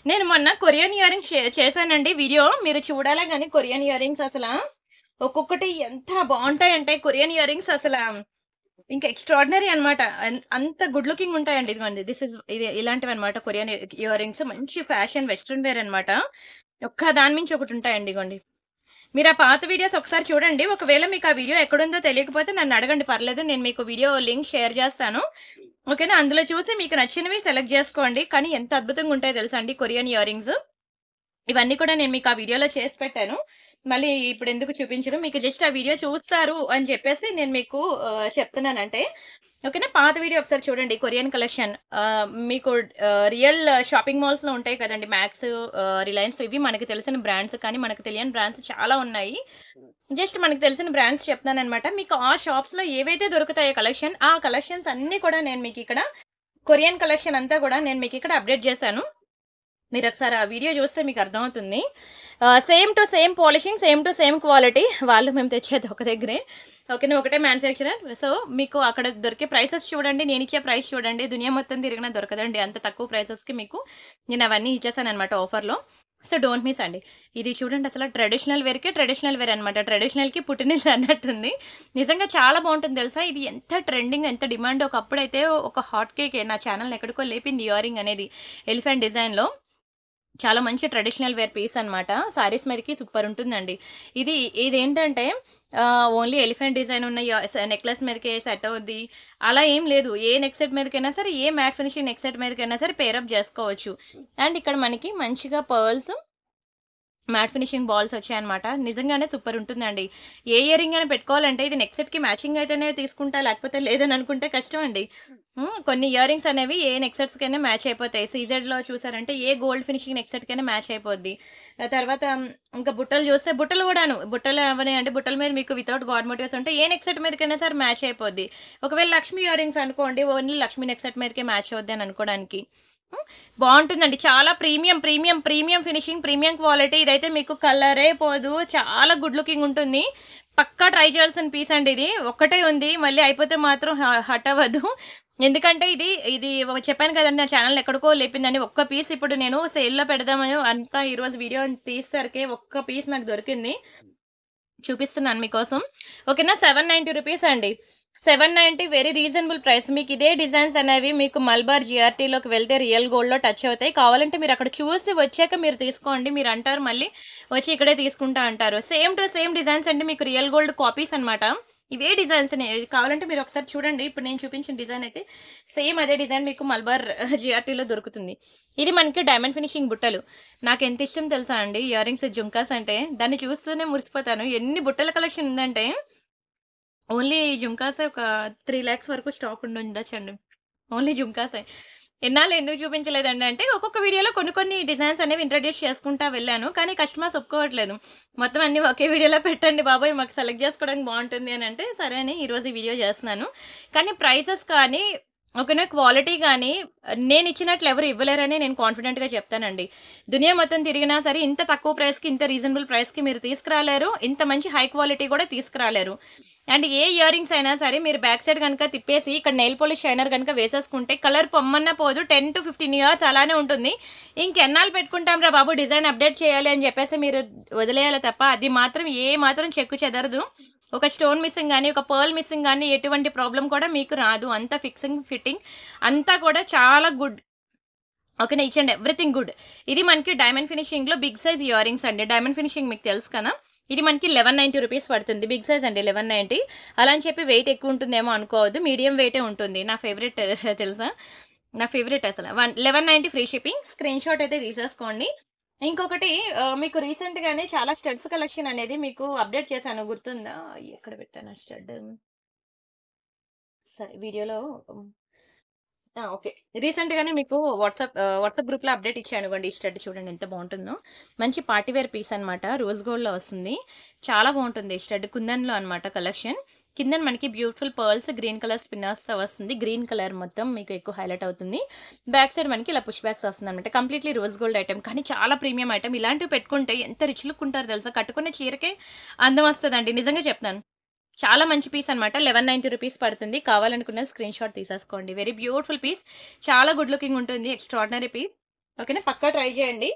నేను మొన్న కొరియన్ ఇయర్ రింగ్స్ చేశానండి వీడియో. మీరు చూడాలా కానీ కొరియన్ ఇయర్ రింగ్స్ అసలు ఒక్కొక్కటి ఎంత బాగుంటాయంటే, కొరియన్ ఇయర్ రింగ్స్ అసలు ఇంకా ఎక్స్ట్రాడినరీ అనమాట. అంత గుడ్ లుకింగ్ ఉంటాయండి. ఇదిగోండి, ఇది ఇలాంటివి అనమాట కొరియన్ ఇయర్ రింగ్స్. మంచి ఫ్యాషన్ వెస్ట్రన్ వేర్ అనమాట. ఒక్క దాని మించి ఒకటి ఉంటాయండి. ఇదిగోండి, మీరు ఆ పాత వీడియోస్ ఒకసారి చూడండి. ఒకవేళ మీకు ఆ వీడియో ఎక్కడుందో తెలియకపోతే నన్ను అడగండి, పర్లేదు. నేను మీకు వీడియో లింక్ షేర్ చేస్తాను, ఓకేనా? అందులో చూసి మీకు నచ్చినవి సెలెక్ట్ చేసుకోండి. కానీ ఎంత అద్భుతంగా ఉంటాయో తెలుసా అండి కొరియన్ ఇయర్ రింగ్స్. ఇవన్నీ కూడా నేను మీకు ఆ వీడియోలో చేసి పెట్టాను. మళ్ళీ ఇప్పుడు ఎందుకు చూపించడం, మీకు జస్ట్ ఆ వీడియో చూస్తారు అని చెప్పేసి నేను మీకు చెప్తున్నానంటే, ఓకేనా? పాత వీడియో ఒకసారి చూడండి. కొరియన్ కలెక్షన్ మీకు రియల్ షాపింగ్ మాల్స్లో ఉంటాయి కదండి, మ్యాక్స్, రిలయన్స్, ఇవి మనకి తెలిసిన బ్రాండ్స్. కానీ మనకు తెలియని బ్రాండ్స్ చాలా ఉన్నాయి. జస్ట్ మనకు తెలిసిన బ్రాండ్స్ చెప్తాను అనమాట. మీకు ఆ షాప్స్లో ఏవైతే దొరుకుతాయో కలెక్షన్, ఆ కలెక్షన్స్ అన్నీ కూడా నేను మీకు ఇక్కడ, కొరియన్ కలెక్షన్ అంతా కూడా నేను మీకు ఇక్కడ అప్డేట్ చేశాను. మీరు ఒకసారి ఆ వీడియో చూస్తే మీకు అర్థమవుతుంది. Same to same polishing, same to same quality. వాళ్ళు మేము తెచ్చేది ఒక దగ్గరే, ఓకేనా? ఒకటే మ్యానుఫ్యాక్చరర్. సో మీకు అక్కడ దొరికే ప్రైసెస్ చూడండి, నేను ఇచ్చే ప్రైస్ చూడండి. దునియా మొత్తం తిరిగినా దొరకదండి అంత తక్కువ ప్రైసెస్కి. మీకు నేను అవన్నీ ఇచ్చేసాను అనమాట ఆఫర్లో. సో డోంట్ మిస్ అండి. ఇది చూడండి, అసలు ట్రెడిషనల్ వేర్ అనమాట. ట్రెడిషనల్కి పుట్టినిల్లు అన్నట్టుంది. నిజంగా చాలా బాగుంటుంది తెలుసా. ఇది ఎంత ట్రెండింగ్, ఎంత డిమాండ్. ఒకప్పుడైతే ఒక హాట్ కేకే నా ఛానల్ ఎక్కడికో లేపింది ఇయర్ రింగ్ అనేది, ఎలిఫెంట్ డిజైన్లో. చాలా మంచి ట్రెడిషనల్ వేర్ పీస్ అనమాట. సారీస్ మీదకి సూపర్ ఉంటుందండి. ఇదేంటంటే ఓన్లీ ఎలిఫెంట్ డిజైన్ ఉన్న నెక్లెస్ మీదకే సెట్ అవుద్ది అలా ఏం లేదు. ఏ నెక్ సెట్ మీదకైనా సరే, ఏ మ్యాట్ ఫినిషింగ్ నెక్ సెట్ మీదకైనా సరే పేరప్ చేసుకోవచ్చు. అండ్ ఇక్కడ మనకి మంచిగా పర్ల్స్, మ్యాట్ ఫినిషింగ్ బాల్స్ వచ్చాయన్నమాట. నిజంగానే సూపర్ ఉంటుందండి. ఏ ఇయర్ రింగ్ అయినా పెట్టుకోవాలంటే ఇది నెక్ సెట్కి మ్యాచింగ్ అయితేనే తీసుకుంటా, లేకపోతే లేదని అనుకుంటే కష్టం అండి. కొన్ని ఇయర్ రింగ్స్ అనేవి ఏ నెక్ సెట్స్కైనా మ్యాచ్ అయిపోతాయి. సీజెడ్లో చూసారంటే ఏ గోల్డ్ ఫినిషింగ్ నెక్ సెట్కైనా మ్యాచ్ అయిపోద్ది. తర్వాత ఇంకా బుట్టలు చూస్తే, బుట్టలు కూడాను, బుట్టలు అవన్నీ అంటే బుట్టల మీద మీకు వితౌట్ గాడ్ మోటివ్స్ ఉంటే ఏ నెక్ సెట్ మీదకైనా సరే మ్యాచ్ అయిపోద్ది. ఒకవేళ లక్ష్మీ ఇయర్ రింగ్స్ అనుకోండి, ఓన్లీ లక్ష్మీ నెక్ సెట్ మీదకే మ్యాచ్ అవుద్ది అని అనుకోవడానికి. బాగుంటుందండి. చాలా ప్రీమియం ఫినిషింగ్, ప్రీమియం క్వాలిటీ. ఇదైతే మీకు కలరే పోదు, చాలా గుడ్ లుకింగ్ ఉంటుంది. పక్కా ట్రై చేయాల్సిన పీస్ అండి. ఇది ఒక్కటే ఉంది, మళ్ళీ అయిపోతే మాత్రం హట్ అవ్వదు. ఎందుకంటే ఇది చెప్పాను కదండి, నా ఛానల్ ఎక్కడికో లేపిందని. ఒక్క పీస్ ఇప్పుడు నేను సేల్లో పెడదామని అంతా ఈరోజు వీడియో తీసేసరికి ఒక్క పీస్ నాకు దొరికింది. చూపిస్తున్నాను మీకోసం. ఓకేనా? 790 రూపీస్ అండి. 790 వెరీ రీజనబుల్ ప్రైస్. మీకు ఇదే డిజైన్స్ అనేవి మీకు మల్బార్ జిఆర్టీలోకి వెళ్తే రియల్ గోల్డ్‌లో టచ్ అవుతాయి. కావాలంటే మీరు అక్కడ చూసి వచ్చాక మీరు తీసుకోండి. మీరు అంటారు మళ్ళీ వచ్చి ఇక్కడే తీసుకుంటా అంటారు. సేమ్ టు సేమ్ డిజైన్స్ అండి. మీకు రియల్ గోల్డ్ కాపీస్ అన్నమాట. ఇవే డిజైన్స్ కావాలంటే మీరు ఒకసారి చూడండి. ఇప్పుడు నేను చూపించిన డిజైన్ అయితే సేమ్ అదే డిజైన్ మీకు మల్బార్ జిఆర్టీలో దొరుకుతుంది. ఇది మనకి డైమండ్ ఫినిషింగ్ బుట్టలు. నాకు ఎంత ఇష్టం తెలుసా అండి ఇయర్ రింగ్స్ జుంకాస్ అంటే. దాన్ని చూస్తూనే మురిసిపోతాను. ఎన్ని బుట్టల కలెక్షన్ ఉందంటే ఓన్లీ జుంకాసే ఒక 3 లాక్స్ వరకు స్టాక్ ఉండి ఉండొచ్చండి. ఓన్లీ జుంకాసే. ఎన్నాళ్ళు ఎందుకు చూపించలేదండి అంటే ఒక్కొక్క వీడియోలో కొన్ని కొన్ని డిజైన్స్ అనేవి ఇంట్రడ్యూస్ చేసుకుంటా వెళ్ళాను. కానీ కస్టమర్స్ ఒప్పుకోవట్లేదు. మొత్తం అన్నీ ఒకే వీడియోలో పెట్టండి బాబోయ్! మాకు సెలెక్ట్ చేసుకోవడానికి బాగుంటుంది అని అంటే సరే అని ఈరోజు ఈ వీడియో చేస్తున్నాను. కానీ ప్రైసెస్ కానీ ఓకేనా, క్వాలిటీ గానీ నేనిచ్చినట్లు ఎవరు ఇవ్వలేరని నేను కాన్ఫిడెంట్‌గా చెప్తానండి. దునియా మొత్తం తిరిగినా సరే ఇంత తక్కువ ప్రైస్‌కి, ఇంత రీజనబుల్ ప్రైస్‌కి మీరు తీసుకురాలేరు. ఇంత మంచి హై క్వాలిటీ కూడా తీసుకురాలేరు. అండ్ ఏ ఇయర్ రింగ్స్ అయినా సరే మీరు బ్యాక్ సైడ్ గనుక తిప్పేసి ఇక్కడ నెయిల్ పాలిష్ షైనర్ గనుక వేసేసుకుంటే కలర్ పొమ్మన్నా పోదు. 10-15 ఇయర్స్ అలానే ఉంటుంది. ఇంకెన్నాళ్ళు పెట్టుకుంటాంరా బాబు డిజైన్ అప్డేట్ చేయాలి అని చెప్పేసి మీరు వదిలేయాలి తప్ప అది మాత్రం ఏ మాత్రం చెక్కు చెదరదు. ఒక స్టోన్ మిస్సింగ్ గానీ, ఒక పర్ల్ మిస్సింగ్ గానీ ఎటువంటి ప్రాబ్లమ్ కూడా మీకు రాదు. అంతా ఫిక్సింగ్, ఫిట్టింగ్ అంతా కూడా చాలా గుడ్. ఓకేనా? Each and everything good. ఇది మనకి డైమండ్ ఫినిషింగ్‌లో బిగ్ సైజ్ ఇయర్ రింగ్స్ అండి. డైమండ్ ఫినిషింగ్ మీకు తెలుసు కదా! ఇది మనకి 1190 రూపీస్ పడుతుంది. బిగ్ సైజ్ అండి 1190. అలా అని చెప్పి వెయిట్ ఎక్కువ ఉంటుందేమో అనుకోవద్దు. మీడియం వెయిటే ఉంటుంది. నా ఫేవరెట్ తెలుసా? నా ఫేవరెట్ అసల. 1190 ఫ్రీ షిప్పింగ్. స్క్రీన్ షాట్ అయితే తీసేసుకోండి. ఇంకొకటి మీకు రీసెంట్‌గానే చాలా స్టడ్స్ కలెక్షన్ అనేది మీకు అప్డేట్ చేశాను గుర్తుందా? ఎక్కడ పెట్టాను ఆ స్టడ్? సరే వీడియోలో ఓకే. రీసెంట్‌గానే మీకు వాట్సాప్ గ్రూప్‌లో అప్డేట్ ఇచ్చానుగోండి. ఈ స్టడ్ చూడండి ఎంత బావుంటుందో. మంచి పార్టీ వేర్ పీస్ అన్నమాట. రోజ్ గోల్డ్‌లో వస్తుంది. చాలా బావుంటుంది ఈ స్టడ్. కుందన్‌లో అన్నమాట కలెక్షన్. కిందన మనకి బ్యూటిఫుల్ పర్ల్స్ గ్రీన్ కలర్ స్పిన్నర్స్‌తో వస్తుంది. గ్రీన్ కలర్ మొత్తం మీకు ఎక్కువ హైలైట్ అవుతుంది. బ్యాక్ సైడ్ మనకి ఇలా పుష్ బ్యాక్స్ వస్తుందన్నమాట. Completely rose gold item. కానీ చాలా ప్రీమియం ఐటెమ్. ఇలాంటివి పెట్టుకుంటే ఎంత రిచ్ లుక్ ఉంటారో తెలుసా? కట్టుకునే చీరకే అందం వస్తదండి. నిజంగా చెప్తున్నాను. చాలా మంచి పీస్ అన్నమాట. 1190 రూపీస్ పడుతుంది. కావాలనుకున్న స్క్రీన్ షాట్ తీసేసుకోండి. Very beautiful piece. చాలా గుడ్ లుకింగ్ ఉంటుంది. Extraordinary piece. ఓకేనా? పక్కా ట్రై చేయండి.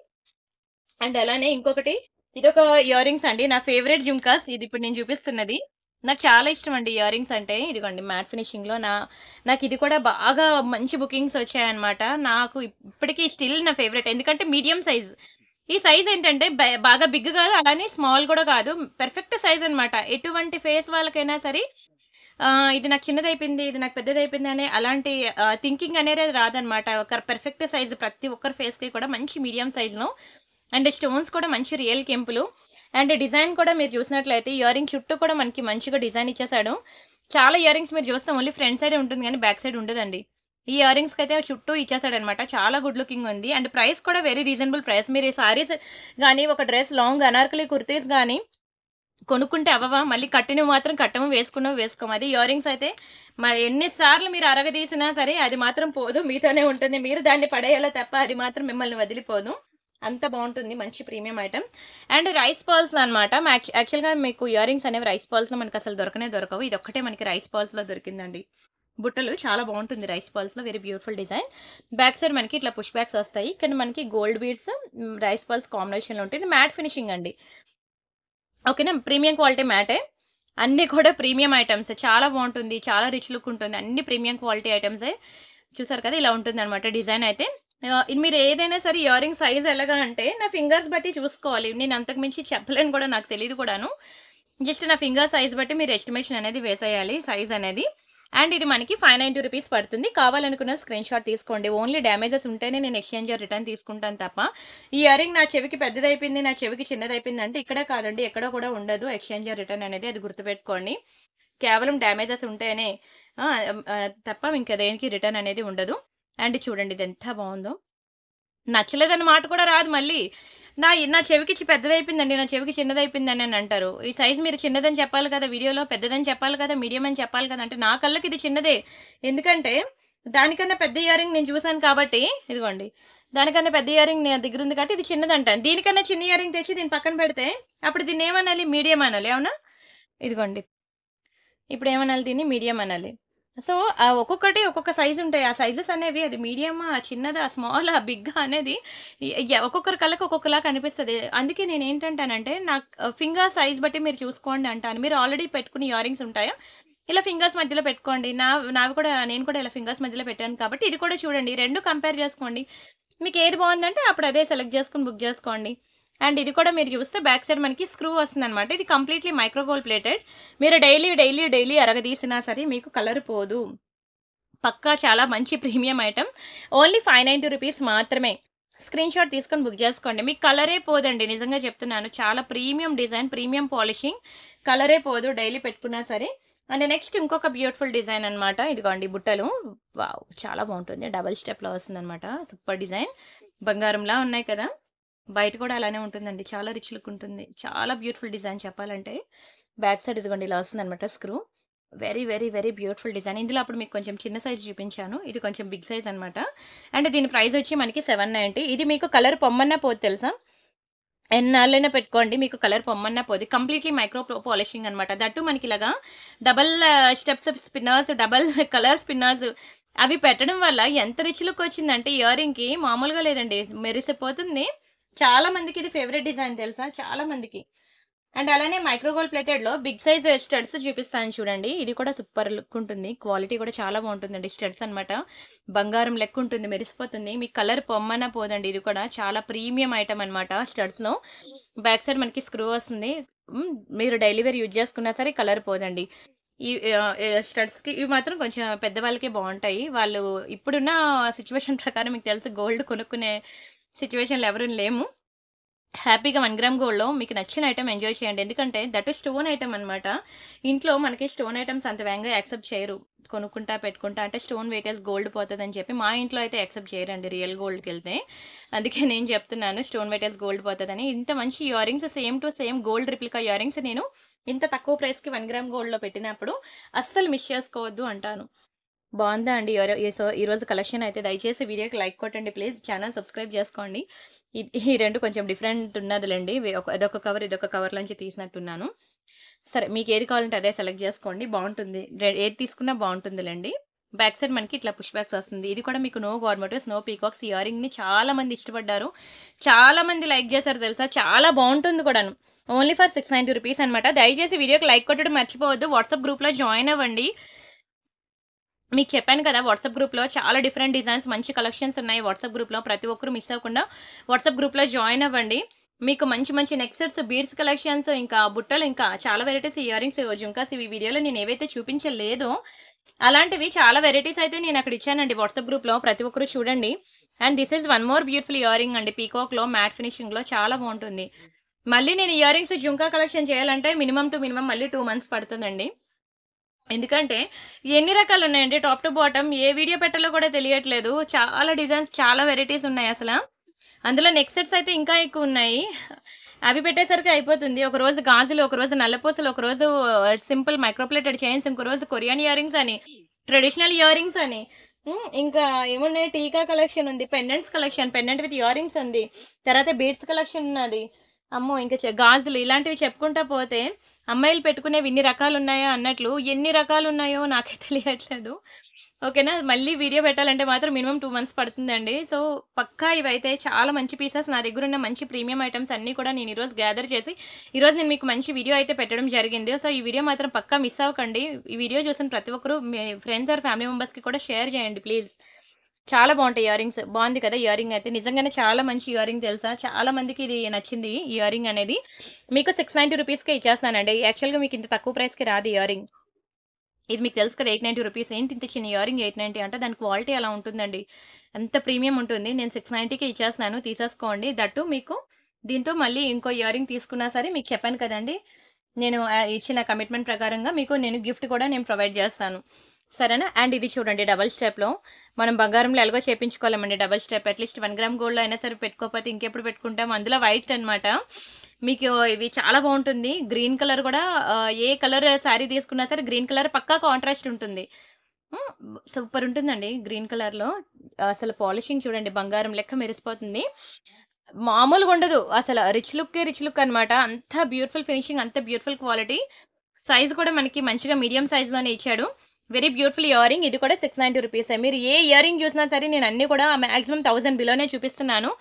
అండ్ అలానే ఇంకొకటి ఇదొక ఇయర్ రింగ్స్ అండి. నా ఫేవరెట్ జుంకాస్. ఇది ఇప్పుడు నేను చూపిస్తున్నది. నాకు చాలా ఇష్టం అండి ఇయర్ రింగ్స్ అంటే. ఇదిగోండి మ్యాట్ ఫినిషింగ్‌లో నాకు ఇది కూడా బాగా మంచి బుకింగ్స్ వచ్చాయన్నమాట. నాకు ఇప్పటికి స్టిల్ నా ఫేవరెట్. ఎందుకంటే మీడియం సైజ్. ఈ సైజ్ ఏంటంటే బాగా బిగ్ కాదు, అలానే స్మాల్ కూడా కాదు. పెర్ఫెక్ట్ సైజ్ అన్నమాట. ఎటువంటి ఫేస్ వాళ్ళకైనా సరే ఇది నాకు చిన్నదైపోయింది, ఇది నాకు పెద్దదైపోయింది అనే అలాంటి థింకింగ్ అనేది రాదన్నమాట. ఒక పెర్ఫెక్ట్ సైజ్ ప్రతి ఒక్కరి ఫేస్‌కి కూడా మంచి మీడియం సైజ్‌లో అండ్ స్టోన్స్ కూడా మంచి రియల్ కెంపులు. అండ్ డిజైన్ కూడా మీరు చూసినట్లయితే ఇయర్ రింగ్ చుట్టూ కూడా మనకి మంచిగా డిజైన్ ఇచ్చేసాడు. చాలా ఇయర్ రింగ్స్ మీరు చూస్తే ఓన్లీ ఫ్రంట్ సైడే ఉంటుంది గానీ బ్యాక్ సైడ్ ఉండదండి. ఈ ఇయర్ రింగ్స్‌కైతే చుట్టూ ఇచ్చేసాడనమాట. చాలా గుడ్ లుకింగ్ ఉంది. అండ్ ప్రైస్ కూడా వెరీ రీజనబుల్ ప్రైస్. మీరు ఈ సారీస్ గానీ, ఒక డ్రెస్ లాంగ్ అనార్కలి కుర్తీస్ గానీ కొనుక్కుంటే అవ్వవా? మళ్ళీ కట్టినవి మాత్రం కట్టము, వేసుకున్నవి వేసుకోము. అదే ఇయర్ రింగ్స్ అయితే మరి ఎన్ని సార్లు మీరు అరగదీసినా సరే అది మాత్రం పోదు. మీతోనే ఉంటుంది. మీరు దాన్ని పడేయాలో తప్ప అది మాత్రం మిమ్మల్ని వదిలిపోదు. అంత బావుంటుంది. మంచి premium item. And rice pearls అన్నమాట. యాక్చువల్‌గా మీకు ఇయర్ రింగ్స్ అనేవి రైస్ పర్ల్స్‌లో మనకసలు దొరకనే దొరకవు. ఇదొక్కటే మనకి రైస్ పర్ల్స్‌లో దొరికిందండి. బుట్టలు చాలా బావుంటుంది రైస్ పర్ల్స్‌లో. Very beautiful design. Back side మనకి ఇట్లా పుష్ బ్యాక్స్ వస్తాయి. ఇక్కడ మనకి గోల్డ్ బీడ్స్, రైస్ పర్ల్స్ కాంబినేషన్‌లో ఉంటుంది. మ్యాట్ ఫినిషింగ్ అండి. ఓకేనా? ప్రీమియం క్వాలిటీ మ్యాటే. అన్నీ కూడా ప్రీమియం ఐటెమ్స్. చాలా బావుంటుంది. చాలా రిచ్ లుక్ ఉంటుంది. అన్ని ప్రీమియం క్వాలిటీ ఐటెమ్సే. చూసారు కదా! ఇలా ఉంటుందన్నమాట డిజైన్ అయితే. ఇది మీరు ఏదైనా సరే ఇయర్ రింగ్ సైజ్ ఎలాగా అంటే నా ఫింగర్స్ బట్టి చూసుకోవాలి. నేను అంతకు మించి చెప్పలేను కూడా, నాకు తెలీదు కూడాను. జస్ట్ నా ఫింగర్ సైజ్ బట్టి మీరు ఎస్టిమేషన్ అనేది వేసేయాలి సైజ్ అనేది. అండ్ ఇది మనకి 590 రూపీస్ పడుతుంది. కావాలనుకున్న స్క్రీన్ షాట్ తీసుకోండి. ఓన్లీ డ్యామేజెస్ ఉంటేనే నేను ఎక్స్‌చేంజ్ ఆర్ రిటర్న్ తీసుకుంటాను తప్ప, ఈ ఇయర్ రింగ్ నా చెవికి పెద్దదైపోయింది, నా చెవికి చిన్నదైపోయింది అంటే ఇక్కడే కాదండి, ఎక్కడో కూడా ఉండదు ఎక్స్‌చేంజ్ ఆర్ రిటర్న్ అనేది. అది గుర్తుపెట్టుకోండి. కేవలం డ్యామేజెస్ ఉంటేనే తప్ప ఇంకా దేనికి రిటర్న్ అనేది ఉండదు. అండ్ చూడండి ఇది ఎంత బావుందో. నచ్చలేదన్న మాట కూడా రాదు మళ్ళీ. నా చెవికి పెద్దదైపోయిందండి, నా చెవికి చిన్నదైపోయిందని అని అంటారు. ఈ సైజ్ మీరు చిన్నదని చెప్పాలి కదా వీడియోలో, పెద్దదని చెప్పాలి కదా, మీడియం అని చెప్పాలి కదా. అంటే నా కళ్ళకి ఇది చిన్నదే. ఎందుకంటే దానికన్నా పెద్ద ఇయర్ రింగ్ నేను చూసాను కాబట్టి, ఇదిగోండి దానికన్నా పెద్ద ఇయర్ రింగ్ నా దగ్గర ఉంది కాబట్టి ఇది చిన్నదంటాను. దీనికన్నా చిన్న ఇయర్ రింగ్ తెచ్చి దీన్ని పక్కన పెడితే అప్పుడు దీన్ని ఏమనాలి? మీడియం అనాలి. అవునా? ఇదిగోండి. ఇప్పుడు ఏమనాలి? దీన్ని మీడియం అనాలి. సో, ఒక్కొక్కటి ఒక్కొక్క సైజ్ ఉంటాయి. ఆ సైజెస్ అనేవి అది మీడియమా, చిన్నదా, స్మాలా, బిగ్గా అనేది ఒక్కొక్కరి కళ్ళకి ఒక్కొక్కలా కనిపిస్తది. అందుకే నేనేంటంటానంటే, నాకు ఫింగర్ సైజ్ బట్టి మీరు చూసుకోండి అంటాను. మీరు ఆల్రెడీ పెట్టుకున్న ఇయర్ రింగ్స్ ఉంటాయా? ఇలా ఫింగర్స్ మధ్యలో పెట్టుకోండి. నావి కూడా నేను కూడా ఇలా ఫింగర్స్ మధ్యలో పెట్టాను కాబట్టి, ఇది కూడా చూడండి. 2 కంపేర్ చేసుకోండి. మీకేది బావుందంటే అప్పుడు అదే సెలెక్ట్ చేసుకొని బుక్ చేసుకోండి. అండ్ ఇది కూడా మీరు చూస్తే బ్యాక్ సైడ్ మనకి స్క్రూ వస్తుందనమాట. ఇది కంప్లీట్‌లీ మైక్రో గోల్డ్ ప్లేటెడ్. మీరు డైలీ అరగదీసినా సరే మీకు కలర్ పోదు. పక్కా చాలా మంచి ప్రీమియం ఐటెమ్. ఓన్లీ రూ. 590 మాత్రమే. స్క్రీన్‌షాట్ తీసుకొని బుక్ చేసుకోండి. మీకు కలరే పోదండి. నిజంగా చెప్తున్నాను. చాలా ప్రీమియం డిజైన్, ప్రీమియం పాలిషింగ్. కలరే పోదు డైలీ పెట్టుకున్నా సరే. అండ్ నెక్స్ట్ ఇంకొక బ్యూటిఫుల్ డిజైన్ అనమాట. ఇదిగోండి బుట్టలు. వావ్! చాలా బావుంటుంది. డబుల్ స్టెప్‌లో వస్తుందనమాట. Super design. బంగారంలా ఉన్నాయి కదా! బయట కూడా అలానే ఉంటుందండి. చాలా రిచ్ లుక్ ఉంటుంది. చాలా బ్యూటిఫుల్ డిజైన్ చెప్పాలంటే. బ్యాక్ సైడ్ ఇదిగోండి ఇలా వస్తుందనమాట స్క్రూ. Very beautiful design. ఇందులో అప్పుడు మీకు కొంచెం చిన్న సైజ్ చూపించాను. ఇది కొంచెం బిగ్ సైజ్ అనమాట. అండ్ దీని ప్రైస్ వచ్చి మనకి 790. ఇది మీకు కలర్ పొమ్మన్నా పోదు తెలుసా? ఎన్నాళ్ళైనా పెట్టుకోండి. మీకు కలర్ పొమ్మన్నా పోదు. కంప్లీట్‌లీ మైక్రో పాలిషింగ్ అనమాట. దట్టు మనకి ఇలాగా double steps spinners, double colour spinners అవి పెట్టడం వల్ల ఎంత రిచ్ లుక్ వచ్చిందంటే ఇయర్ రింగ్‌కి మామూలుగా లేదండి. మెరిసిపోతుంది. చాలా మందికి ఇది ఫేవరెట్ డిజైన్ తెలుసా? చాలా మందికి. అండ్ అలానే మైక్రో గోల్డ్ ప్లేటెడ్‌లో బిగ్ సైజ్ స్టడ్స్ చూపిస్తాను చూడండి. ఇది కూడా సూపర్ లుక్ ఉంటుంది. క్వాలిటీ కూడా చాలా బావుంటుందండి. స్టడ్స్ అనమాట. బంగారం లెక్క ఉంటుంది. మెరిసిపోతుంది. మీకు కలర్ పొమ్మన్నా పోదండి. ఇది కూడా చాలా ప్రీమియం ఐటెమ్ అనమాట స్టడ్స్‌లో. బ్యాక్ సైడ్ మనకి స్క్రూ వస్తుంది. మీరు డైలీ వేర్ యూజ్ చేసుకున్నా సరే కలర్ పోదండి. ఈ స్టడ్స్‌కి ఇవి మాత్రం కొంచెం పెద్దవాళ్ళకే బావుంటాయి. వాళ్ళు ఇప్పుడున్న సిట్యుయేషన్ ప్రకారం మీకు తెలుసు గోల్డ్ కొనుక్కునే సిట్యుయేషన్‌లో ఎవరు లేము. హ్యాపీగా 1 గ్రామ్ గోల్డ్‌లో మీకు నచ్చిన ఐటెమ్ ఎంజాయ్ చేయండి. ఎందుకంటే దట్ స్టోన్ ఐటెమ్ అనమాట. ఇంట్లో మనకి స్టోన్ ఐటెమ్స్ అంత వేగంగా యాక్సెప్ట్ చేయరు. కొనుక్కుంటా, పెట్టుకుంటా అంటే స్టోన్ వెయిటేజ్ గోల్డ్ పోతదని చెప్పి మా ఇంట్లో అయితే యాక్సెప్ట్ చేయరండి రియల్ గోల్డ్‌కెళ్తే. అందుకే నేను చెప్తున్నాను స్టోన్ వెయిటేజ్ గోల్డ్ పోతదని. ఇంత మంచి ear rings same to same gold replica ear rings నేను ఇంత తక్కువ ప్రైస్‌కి 1 గ్రామ్ గోల్డ్‌లో పెట్టినప్పుడు అస్సలు మిస్ చేసుకోవద్దు అంటాను. బావుందా అండి? ఈరోజు కలెక్షన్ అయితే దయచేసి వీడియోకి లైక్ కొట్టండి ప్లీజ్. ఛానల్ సబ్స్క్రైబ్ చేసుకోండి. ఈ 2 కొంచెం డిఫరెంట్ ఉన్నదిలెండి. అదొక కవర్, ఇదొక కవర్‌లోంచి తీసినట్టున్నాను. సరే మీకేది కావాలంటే అదే సెలెక్ట్ చేసుకోండి. బావుంటుంది. ఏది తీసుకున్నా బావుంటుందిలెండి. బ్యాక్ సైడ్ మనకి ఇట్లా పుష్ బ్యాక్స్ వస్తుంది. ఇది కూడా మీకు no garments, no peacocks ear రింగ్‌ని చాలా మంది ఇష్టపడ్డారు. చాలా మంది లైక్ చేశారు తెలుసా? చాలా బావుంటుంది కూడాను. ఓన్లీ ఫర్ రూ. 690 అనమాట. దయచేసి వీడియోకి లైక్ కొట్టడం మర్చిపోవద్దు. వాట్సాప్ గ్రూప్‌లో జాయిన్ అవ్వండి. మీకు చెప్పాను కదా! వాట్సాప్ గ్రూప్‌లో చాలా డిఫరెంట్ డిజైన్స్ మంచి కలెక్షన్స్ ఉన్నాయి వాట్సాప్ గ్రూప్‌లో. ప్రతి ఒక్కరు మిస్ అవ్వకుండా వాట్సాప్ గ్రూప్‌లో జాయిన్ అవ్వండి. మీకు మంచి నెక్ సెట్స్, బీడ్స్ కలెక్షన్స్, ఇంకా బుట్టలు, ఇంకా చాలా వెరైటీస్ ఇయర్ రింగ్స్, జుంకాస్ ఇవి వీడియోలో నేను ఏవైతే చూపించలేదో అలాంటివి చాలా వెరైటీస్ అయితే నేను అక్కడ ఇచ్చానండి వాట్సాప్ గ్రూప్‌లో. ప్రతి ఒక్కరు చూడండి. And this is one more beautiful ear ring అండి. పీకాక్‌లో మ్యాట్ ఫినిషింగ్‌లో చాలా బావుంటుంది. మళ్ళీ నేను ఇయర్ రింగ్స్, జుంకా కలెక్షన్ చేయాలంటే మినిమమ్ మళ్ళీ 2 మంత్స్ పడుతుందండి. ఎందుకంటే ఎన్ని రకాలున్నాయండి టాప్ టు బాటమ్. ఏ వీడియో పెట్టాలో కూడా తెలియట్లేదు. చాలా డిజైన్స్, చాలా వెరైటీస్ ఉన్నాయి అసల. అందులో నెక్ సెట్స్ అయితే ఇంకా ఎక్కువున్నాయి. అవి పెట్టేసరికి అయిపోతుంది. ఒకరోజు గాజులు, ఒకరోజు నల్లపూసలు, ఒకరోజు సింపుల్ మైక్రో ప్లేటెడ్ చైన్స్, ఇంకో రోజు కొరియన్ ఇయర్ రింగ్స్ అని, ట్రెడిషనల్ ఇయర్ రింగ్స్ అని. ఇంకా ఏమున్నాయి టీకా కలెక్షన్ ఉంది, pendants collection, pendant with ear rings ఉంది. తర్వాత బీడ్స్ కలెక్షన్ ఉన్నది. అమ్మో! ఇంకా గాజులు ఇలాంటివి చెప్పుకుంటా పోతే అమ్మాయిలు పెట్టుకునేవి ఇన్ని రకాలున్నాయా అన్నట్లు ఎన్ని రకాలున్నాయో నాకే తెలియట్లేదు. ఓకేనా? మళ్ళీ వీడియో పెట్టాలంటే మాత్రం మినిమమ్ 2 మంత్స్ పడుతుందండి. సో, పక్కా ఇవైతే చాలా మంచి పీసెస్. నా దగ్గరున్న మంచి ప్రీమియం ఐటెమ్స్ అన్నీ కూడా నేను ఈరోజు గ్యాదర్ చేసి, ఈరోజు నేను మీకు మంచి వీడియో అయితే పెట్టడం జరిగింది. సో, ఈ వీడియో మాత్రం పక్కా మిస్ అవ్వకండి. ఈ వీడియో చూసిన ప్రతి ఒక్కరు మీ ఫ్రెండ్స్ ఆర్ ఫ్యామిలీ మెంబర్స్‌కి కూడా షేర్ చేయండి ప్లీజ్. చాలా బావుంటాయి ఇయర్ రింగ్స్. బావుంది కదా! ఇయర్ రింగ్ అయితే. నిజంగానే చాలా మంచి ఇయర్ రింగ్ తెలుసా? చాలా మందికి ఇది నచ్చింది ఇయర్ రింగ్ అనేది. మీకు రూ. 690కే ఇచ్చేస్తానండి. యాక్చువల్‌గా మీకు ఇంత తక్కువ ప్రైస్‌కి రాదు ఇయర్ రింగ్. ఇది మీకు తెలుసు కదా! రూ. 890 ఏంటి ఇంత చిన్న ఇయర్ రింగ్ 890 అంటే దాని క్వాలిటీ అలా ఉంటుందండి. అంత ప్రీమియం ఉంటుంది. నేను 690కే ఇచ్చేస్తున్నాను. తీసేసుకోండి. దట్టు మీకు దీంతో మళ్ళీ ఇంకో ఇయర్ రింగ్ తీసుకున్నా సరే మీకు చెప్పాను కదండీ! నేను ఇచ్చిన కమిట్మెంట్ ప్రకారంగా మీకు నేను గిఫ్ట్ కూడా నేను ప్రొవైడ్ చేస్తాను. సరేనా? అండ్ ఇది చూడండి డబుల్ స్టెప్‌లో మనం బంగారంలో ఎలాగో చేపించుకోలేమండి డబుల్ స్టెప్. అట్‌లీస్ట్ 1 గ్రామ్ గోల్డ్‌లో అయినా సరే పెట్టుకోకపోతే ఇంకెప్పుడు పెట్టుకుంటాం. అందులో వైట్ అనమాట. మీకు ఇవి చాలా బావుంటుంది. గ్రీన్ కలర్ కూడా ఏ కలర్ శారీ తీసుకున్నా సరే గ్రీన్ కలర్ పక్కా కాంట్రాస్ట్ ఉంటుంది. సూపర్ ఉంటుందండి గ్రీన్ కలర్‌లో. అసలు పాలిషింగ్ చూడండి బంగారం లెక్క మెరిసిపోతుంది. మామూలుగా ఉండదు. అసల రిచ్ లుక్ అనమాట. అంత బ్యూటిఫుల్ ఫినిషింగ్, అంత బ్యూటిఫుల్ క్వాలిటీ. సైజ్ కూడా మనకి మంచిగా మీడియం సైజ్‌లోనే ఇచ్చాడు. Very beautiful earring. ఇది కూడా 690 రూపీసే. మీరు ఏ ఇయరింగ్ చూసినా సరే నేను అన్ని కూడా మాక్సిమం 1000 బిలోనే చూపిస్తున్నాను.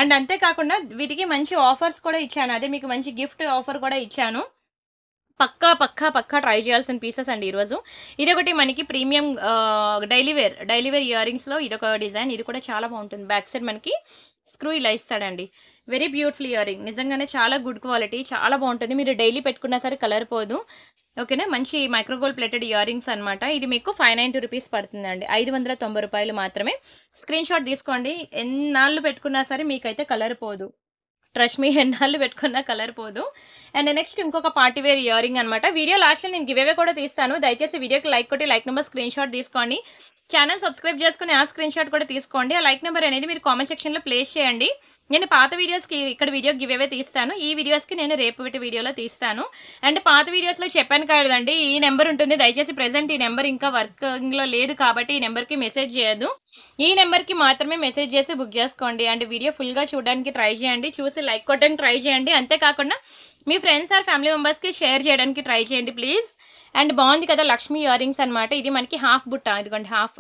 అండ్ అంతేకాకుండా వీటికి మంచి ఆఫర్స్ కూడా ఇచ్చాను. అదే మీకు మంచి గిఫ్ట్ ఆఫర్ కూడా ఇచ్చాను. పక్కా పక్కా పక్కా ట్రై చేయాల్సిన పీసెస్ అండి ఈరోజు. ఇదొకటి మనకి ప్రీమియం డైలీ వేర్ ఇయరింగ్స్లో ఇదొక డిజైన్. ఇది కూడా చాలా బాగుంటుంది. బ్యాక్ సైడ్ మనకి స్క్రూ ఇలా ఇస్తాడండి. Very beautiful earring. నిజంగానే చాలా గుడ్ క్వాలిటీ, చాలా బాగుంటుంది. మీరు డైలీ పెట్టుకున్నా సరే కలర్ పోదు. ఓకేనా. మంచి మైక్రోగోల్డ్ ప్లేటెడ్ ఇయరింగ్స్ అనమాట. ఇది మీకు 590 రూపీస్ పడుతుందండి. 590 రూపాయలు మాత్రమే. స్క్రీన్ షాట్ తీసుకోండి. ఎన్నాళ్ళు పెట్టుకున్నా సరే మీకైతే కలర్ పోదు. ట్రస్ట్ మీ, ఎన్నాళ్ళు పెట్టుకున్నా కలర్ పోదు. అండ్ నెక్స్ట్ ఇంకొక పార్టీ వేర్ ఇయరింగ్ అనమాట. వీడియో లాస్ట్లో నేను గివేవే కూడా తీస్తాను. దయచేసి వీడియోకి లైక్ కొట్టి లైక్ నెంబర్ స్క్రీన్ షాట్ తీసుకోండి. ఛానల్ సబ్స్క్రైబ్ చేసుకుని ఆ స్క్రీన్ షాట్ కూడా తీసుకోండి. ఆ లైక్ నెంబర్ అనేది మీరు కామెంట్ సెక్షన్లో ప్లేస్ చేయండి. నేను పాత వీడియోస్కి ఇక్కడ వీడియో గివేవే తీస్తాను. ఈ వీడియోస్కి నేను రేపు పెట్టి వీడియోలో తీస్తాను. అండ్ పాత వీడియోస్లో చెప్పాను కదండి, ఈ నెంబర్ ఉంటుంది. దయచేసి ప్రెసెంట్ ఈ నెంబర్ ఇంకా వర్కింగ్లో లేదు కాబట్టి ఈ నెంబర్కి మెసేజ్ చేయదు. ఈ నెంబర్కి మాత్రమే మెసేజ్ చేసి బుక్ చేసుకోండి. అండ్ వీడియో ఫుల్గా చూడడానికి ట్రై చేయండి. చూసి లైక్ కొట్టడానికి ట్రై చేయండి. అంతేకాకుండా మీ ఫ్రెండ్స్ ఆర్ ఫ్యామిలీ మెంబర్స్కి షేర్ చేయడానికి ట్రై చేయండి ప్లీజ్. అండ్ బాగుంది కదా, లక్ష్మీ ఇయరింగ్స్ అనమాట. ఇది మనకి హాఫ్ బుట్ట. ఇదిగోండి హాఫ్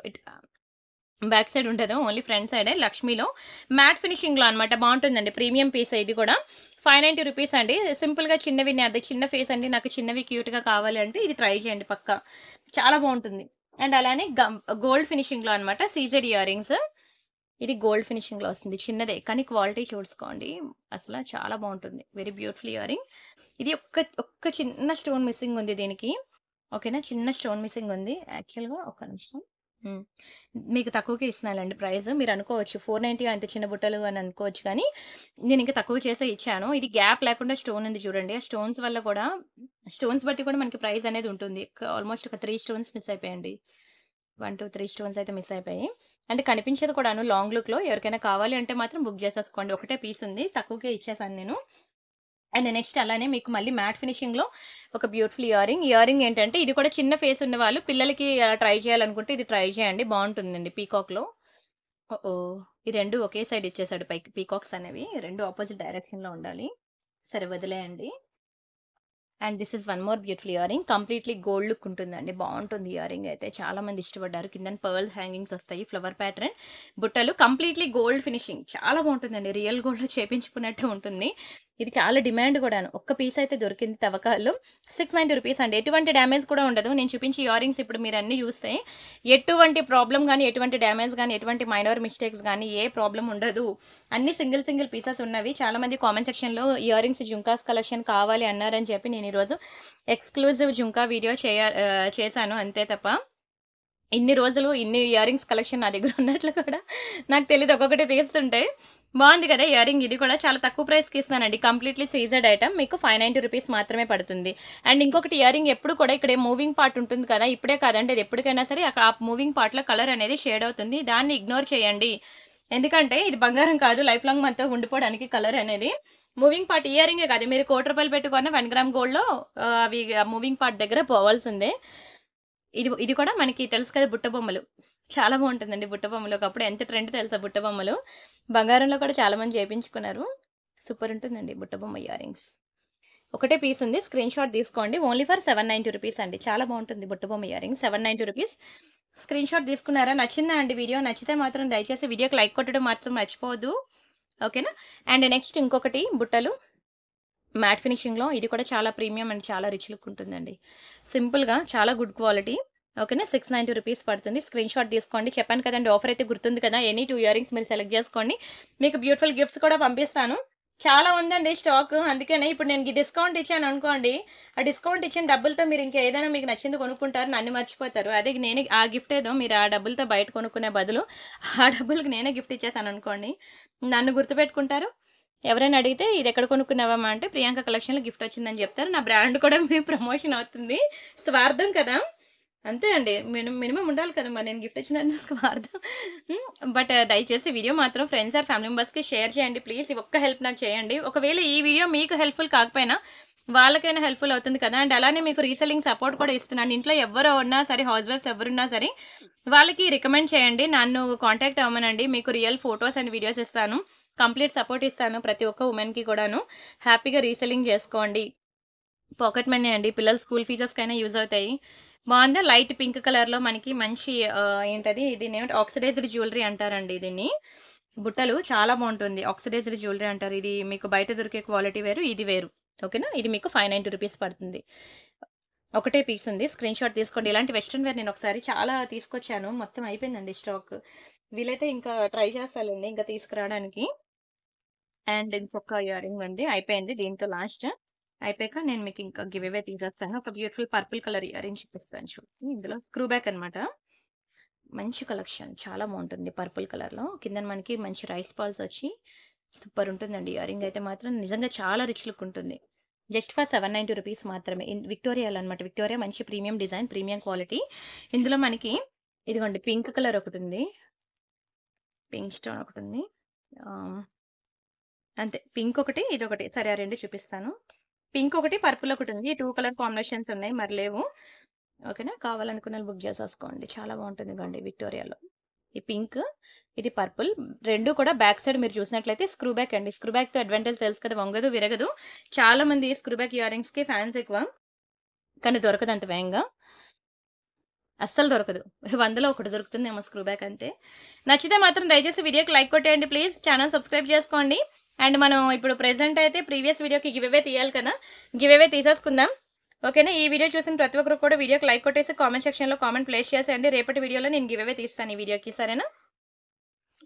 బ్యాక్ సైడ్ ఉంటుంది, ఓన్లీ ఫ్రంట్ సైడే. లక్ష్మీలో మ్యాట్ ఫినిషింగ్లో అనమాట. బాగుంటుందండి. ప్రీమియం పీస్ ఇది కూడా 590 రూపీస్ అండి. సింపుల్గా చిన్నవి, అది చిన్న ఫేస్ అండి, నాకు చిన్నవి క్యూట్గా కావాలి అంటే ఇది ట్రై చేయండి పక్కా, చాలా బాగుంటుంది. అండ్ అలానే గోల్డ్ ఫినిషింగ్లో అనమాట. CZ earrings. ఇది గోల్డ్ ఫినిషింగ్లో వస్తుంది, చిన్నదే కానీ క్వాలిటీ చూసుకోండి, అసలు చాలా బాగుంటుంది. Very beautiful earring. ఇది ఒక్క చిన్న స్టోన్ మిస్సింగ్ ఉంది దీనికి. ఓకేనా, చిన్న స్టోన్ మిస్సింగ్ ఉంది. యాక్చువల్గా ఒక్క నిమిషం, మీకు తక్కువకే ఇస్తున్నానండి ప్రైస్. మీరు అనుకోవచ్చు 490 అంత చిన్న బుట్టలు అని అనుకోవచ్చు, కానీ నేను ఇంకా తక్కువ చేసే ఇచ్చాను. ఇది గ్యాప్ లేకుండా స్టోన్ ఉంది చూడండి. ఆ స్టోన్స్ వల్ల కూడా, స్టోన్స్ బట్టి కూడా మనకి ప్రైస్ అనేది ఉంటుంది. ఆల్మోస్ట్ ఒక 3 స్టోన్స్ మిస్ అయిపోయాయండి. 1 2 3 స్టోన్స్ అయితే మిస్ అయిపోయాయి. అంటే కనిపించేది కూడాను లాంగ్ లుక్లో. ఎవరికైనా కావాలి అంటే మాత్రం బుక్ చేసేసుకోండి. ఒకటే పీస్ ఉంది, తక్కువకే ఇచ్చేసాను నేను. అండ్ నెక్స్ట్ అలానే మీకు మళ్ళీ మ్యాట్ ఫినిషింగ్లో ఒక బ్యూటిఫుల్ ఇయరింగ్ ఏంటంటే, ఇది కూడా చిన్న ఫేస్ ఉన్న వాళ్ళు పిల్లలకి ట్రై చేయాలనుకుంటే ఇది ట్రై చేయండి, బాగుంటుందండి. పీకాక్లో. ఓ, ఈ రెండు ఒకే సైడ్ ఇచ్చేసాడు పైకి. పీకాక్స్ అనేవి రెండు ఆపోజిట్ డైరెక్షన్లో ఉండాలి. సరే వదిలేయండి. And this is one more beautiful earring. Completely gold look ఉంటుందండి. బాగుంటుంది ఇయరింగ్ అయితే, చాలా మంది ఇష్టపడ్డారు. కింద పర్ల్ హ్యాంగింగ్స్ వస్తాయి, ఫ్లవర్ ప్యాటర్న్ బుట్టలు, కంప్లీట్లీ గోల్డ్ ఫినిషింగ్, చాలా బాగుంటుందండి. రియల్ గోల్డ్లో చేపించుకున్నట్టు ఉంటుంది. ఇది చాలా డిమాండ్ కూడాను. ఒక్క పీస్ అయితే దొరికింది తవ్వకాలు. 690 రూపీస్ అండి. ఎటువంటి డ్యామేజ్ కూడా ఉండదు. నేను చూపించి ఇయరింగ్స్ ఇప్పుడు మీరు అన్ని చూస్తే ఎటువంటి ప్రాబ్లం కానీ, ఎటువంటి డ్యామేజ్ కానీ, ఎటువంటి మైనర్ మిస్టేక్స్ కానీ ఏ ప్రాబ్లం ఉండదు. అన్ని సింగిల్ పీసెస్ ఉన్నవి. చాలా మంది కామెంట్ సెక్షన్లో ఇయరింగ్స్ జుంకాస్ కలెక్షన్ కావాలి అన్నారని చెప్పి నేను ఈరోజు ఎక్స్క్లూజివ్ జుంకా వీడియో చేశాను అంతే తప్ప, ఇన్ని రోజులు ఇన్ని ఇయరింగ్స్ కలెక్షన్ నా దగ్గర ఉన్నట్లు కూడా నాకు తెలియదు. ఒక్కొక్కటి తీస్తుంటే బాగుంది కదా ఇయరింగ్. ఇది కూడా చాలా తక్కువ ప్రైస్కి ఇస్తానండి. కంప్లీట్లీ సీజర్డ్ ఐటమ్, మీకు 590 రూపీస్ మాత్రమే పడుతుంది. అండ్ ఇంకొకటి ఇయరింగ్ ఎప్పుడు కూడా ఇక్కడ మూవింగ్ పార్ట్ ఉంటుంది కదా, ఇప్పుడే కాదండి, అది ఎప్పటికైనా సరే ఆ మూవింగ్ పార్ట్లో కలర్ అనేది షేడ్ అవుతుంది. దాన్ని ఇగ్నోర్ చేయండి. ఎందుకంటే ఇది బంగారం కాదు, లైఫ్ లాంగ్ మనతో ఉండిపోవడానికి కలర్ అనేది. మూవింగ్ పార్ట్ ఇయరింగే కాదు, మీరు 1 కోటి రూపాయలు పెట్టుకున్న 1 గ్రామ్ గోల్డ్లో అవి మూవింగ్ పార్ట్ దగ్గర పోవాల్సిందే. ఇది కూడా మనకి తెలుసు కదా, బుట్ట బొమ్మలు చాలా బాగుంటుందండి. బుట్ట బొమ్మలు ఒకప్పుడు ఎంత ట్రెండ్ తెలుసా, బుట్ట బొమ్మలు బంగారంలో కూడా చాలా మంది చేయించుకున్నారు. సూపర్ ఉంటుందండి బుట్ట బొమ్మ ఇయరింగ్స్. ఒకటే పీస్ ఉంది, స్క్రీన్ షాట్ తీసుకోండి. ఓన్లీ ఫర్ 790 రూపీస్ అండి. చాలా బాగుంటుంది బుట్ట బొమ్మ ఇయరింగ్. 790 రూపీస్. స్క్రీన్ షాట్ తీసుకున్నారా? నచ్చిందా అండి వీడియో? నచ్చితే మాత్రం దయచేసి వీడియోకి లైక్ కొట్టడం మాత్రం మర్చిపోవద్దు, ఓకేనా. అండ్ నెక్స్ట్ ఇంకొకటి బుట్టలు మ్యాట్ ఫినిషింగ్లో. ఇది కూడా చాలా ప్రీమియం అండ్ చాలా రిచ్ లుక్ ఉంటుందండి. సింపుల్గా చాలా గుడ్ క్వాలిటీ, ఓకేనా. 690 రూపీస్ పడుతుంది. స్క్రీన్ షాట్ తీసుకోండి. చెప్పాను కదండి, ఆఫర్ అయితే గుర్తుంది కదా. ఎనీ 2 ఇయరింగ్స్ మీరు సెలెక్ట్ చేసుకోండి. మీకు బ్యూటిఫుల్ గిఫ్ట్స్ కూడా పంపిస్తాను. చాలా ఉందండి స్టాక్, అందుకనే ఇప్పుడు నేను డిస్కౌంట్ ఇచ్చాను అనుకోండి, ఆ డిస్కౌంట్ ఇచ్చిన డబ్బులతో మీరు ఇంకా ఏదైనా మీకు నచ్చింది కొనుక్కుంటారు, నన్ను మర్చిపోతారు. అదే నేనే ఆ గిఫ్ట్ ఏదో మీరు ఆ డబ్బులతో బయట కొనుక్కునే బదులు ఆ డబ్బులకి నేనే గిఫ్ట్ ఇచ్చేసాను అనుకోండి, నన్ను గుర్తుపెట్టుకుంటారు. ఎవరైనా అడిగితే ఇది ఎక్కడ కొనుక్కున్నావమ్మా అంటే ప్రియాంక కలెక్షన్లో గిఫ్ట్ వచ్చిందని చెప్తారు. నా బ్రాండ్ కూడా మీ ప్రమోషన్ అవుతుంది. స్వార్థం కదా, అంతే అండి. మినిమం ఉండాలి కదా, మరి నేను గిఫ్ట్ ఇచ్చినందుకు స్వార్థం. బట్ దయచేసి వీడియో మాత్రం ఫ్రెండ్స్ ఆర్ ఫ్యామిలీ మెంబర్స్కి షేర్ చేయండి ప్లీజ్. ఈ ఒక్క హెల్ప్ నాకు చేయండి. ఒకవేళ ఈ వీడియో మీకు హెల్ప్ఫుల్ కాకపోయినా వాళ్ళకైనా హెల్ప్ఫుల్ అవుతుంది కదా. అండ్ అలానే మీకు రీసెల్లింగ్ సపోర్ట్ కూడా ఇస్తున్నాను. ఇంట్లో ఎవరు ఉన్నా సరే, హౌస్ వైఫ్స్ ఎవరున్నా సరే వాళ్ళకి రికమెండ్ చేయండి, నన్ను కాంటాక్ట్ అవ్వమనండి. మీకు రియల్ ఫొటోస్ అండ్ వీడియోస్ ఇస్తాను, కంప్లీట్ సపోర్ట్ ఇస్తాను ప్రతి ఒక్క ఉమెన్కి కూడాను. హ్యాపీగా రీసెల్లింగ్ చేసుకోండి. పాకెట్ మనీ అండి, పిల్లల స్కూల్ ఫీజెస్కైనా యూజ్ అవుతాయి. బాగుందా? లైట్ పింక్ కలర్‌లో మనకి మంచి ఏంటది దీన్నేమంటే ఆక్సిడైజ్డ్ జ్యువెలరీ అంటారండి దీన్ని. బుట్టలు చాలా బావుంటుంది. ఆక్సిడైజ్డ్ జ్యువెలరీ అంటారు. ఇది మీకు బయట దొరికే క్వాలిటీ వేరు, ఇది వేరు. ఓకేనా? ఇది మీకు రూ. 590 పడుతుంది. ఒకటే పీస్ ఉంది. స్క్రీన్ షాట్ తీసుకోండి. ఇలాంటి వెస్టర్న్ వేర్ నేను ఒకసారి చాలా తీసుకొచ్చాను. మొత్తం అయిపోయిందండి స్టాక్. వీలైతే ఇంకా ట్రై చేస్తాలేండి ఇంకా తీసుకురావడానికి. అండ్ ఇంకొక ఇయర్ రింగ్ ఉంది. అయిపోయింది. దీంతో లాస్ట్. అయిపోయాక నేను మీకు ఇంకా గివ్ అవే తీసేస్తాను. ఒక beautiful purple colour ear ring చూపిస్తాను చూడండి. ఇందులో స్క్రూ బ్యాక్ అన్నమాట. మంచి కలెక్షన్. చాలా బాగుంటుంది పర్పుల్ కలర్‌లో. కిందన మనకి మంచి రైస్ బాల్స్ వచ్చి సూపర్ ఉంటుందండి. ఇయర్ రింగ్ అయితే మాత్రం నిజంగా చాలా రిచ్ లుక్ ఉంటుంది. జస్ట్ ఫర్ రూ. 790 మాత్రమే. విక్టోరియాలో అన్నమాట. విక్టోరియా మంచి ప్రీమియం డిజైన్, ప్రీమియం క్వాలిటీ. ఇందులో మనకి ఇదిగోండి పింక్ కలర్ ఒకటుంది. పింక్ స్టోన్ ఒకటుంది. ఆహ్, అంతే. పింక్ ఒకటి, ఇదొకటి. సరే ఆ 2 చూపిస్తాను. పింక్ ఒకటి, పర్పుల్ ఒకటుంది. ఈ 2 కలర్ కాంబినేషన్స్ ఉన్నాయి. మరి లేవు. ఓకేనా? కావాలనుకున్నోళ్ళు బుక్ చేసేసుకోండి. చాలా బాగుంటుంది ఇదిగోండి విక్టోరియాలో. ఈ పింక్, ఇది పర్పుల్. 2 కూడా బ్యాక్ సైడ్ మీరు చూసినట్లయితే స్క్రూ బ్యాక్ అండి. స్క్రూ బ్యాక్‌తో అడ్వాంటేజ్ తెలుసు కదా! వంగదు, విరగదు. చాలా మంది స్క్రూ బ్యాక్ ఇయర్ రింగ్స్‌కి ఫ్యాన్స్ ఎక్కువ. కానీ దొరకదు అంత వేగంగా. అస్సలు దొరకదు. 100లో ఒకటి దొరుకుతుందేమో స్క్రూ బ్యాక్ అంతే. నచ్చితే మాత్రం దయచేసి వీడియోకి లైక్ కొట్టేయండి ప్లీజ్. ఛానల్ సబ్స్క్రైబ్ చేసుకోండి. అండ్ మనం ఇప్పుడు ప్రెజెంట్ అయితే ప్రీవియస్ వీడియోకి గివ్ అవే తీయాలి కదా! గివ్ అవే తీసేసుకుందాం. ఓకేనా? ఈ వీడియో చూసిన ప్రతి ఒక్కరు కూడా వీడియోకి లైక్ కొట్టేసి కామెంట్ సెక్షన్‌లో కామెంట్ ప్లేస్ చేసేయండి. రేపటి వీడియోలో నేను గివ్ అవే తీస్తాను ఈ వీడియోకి. సరేనా?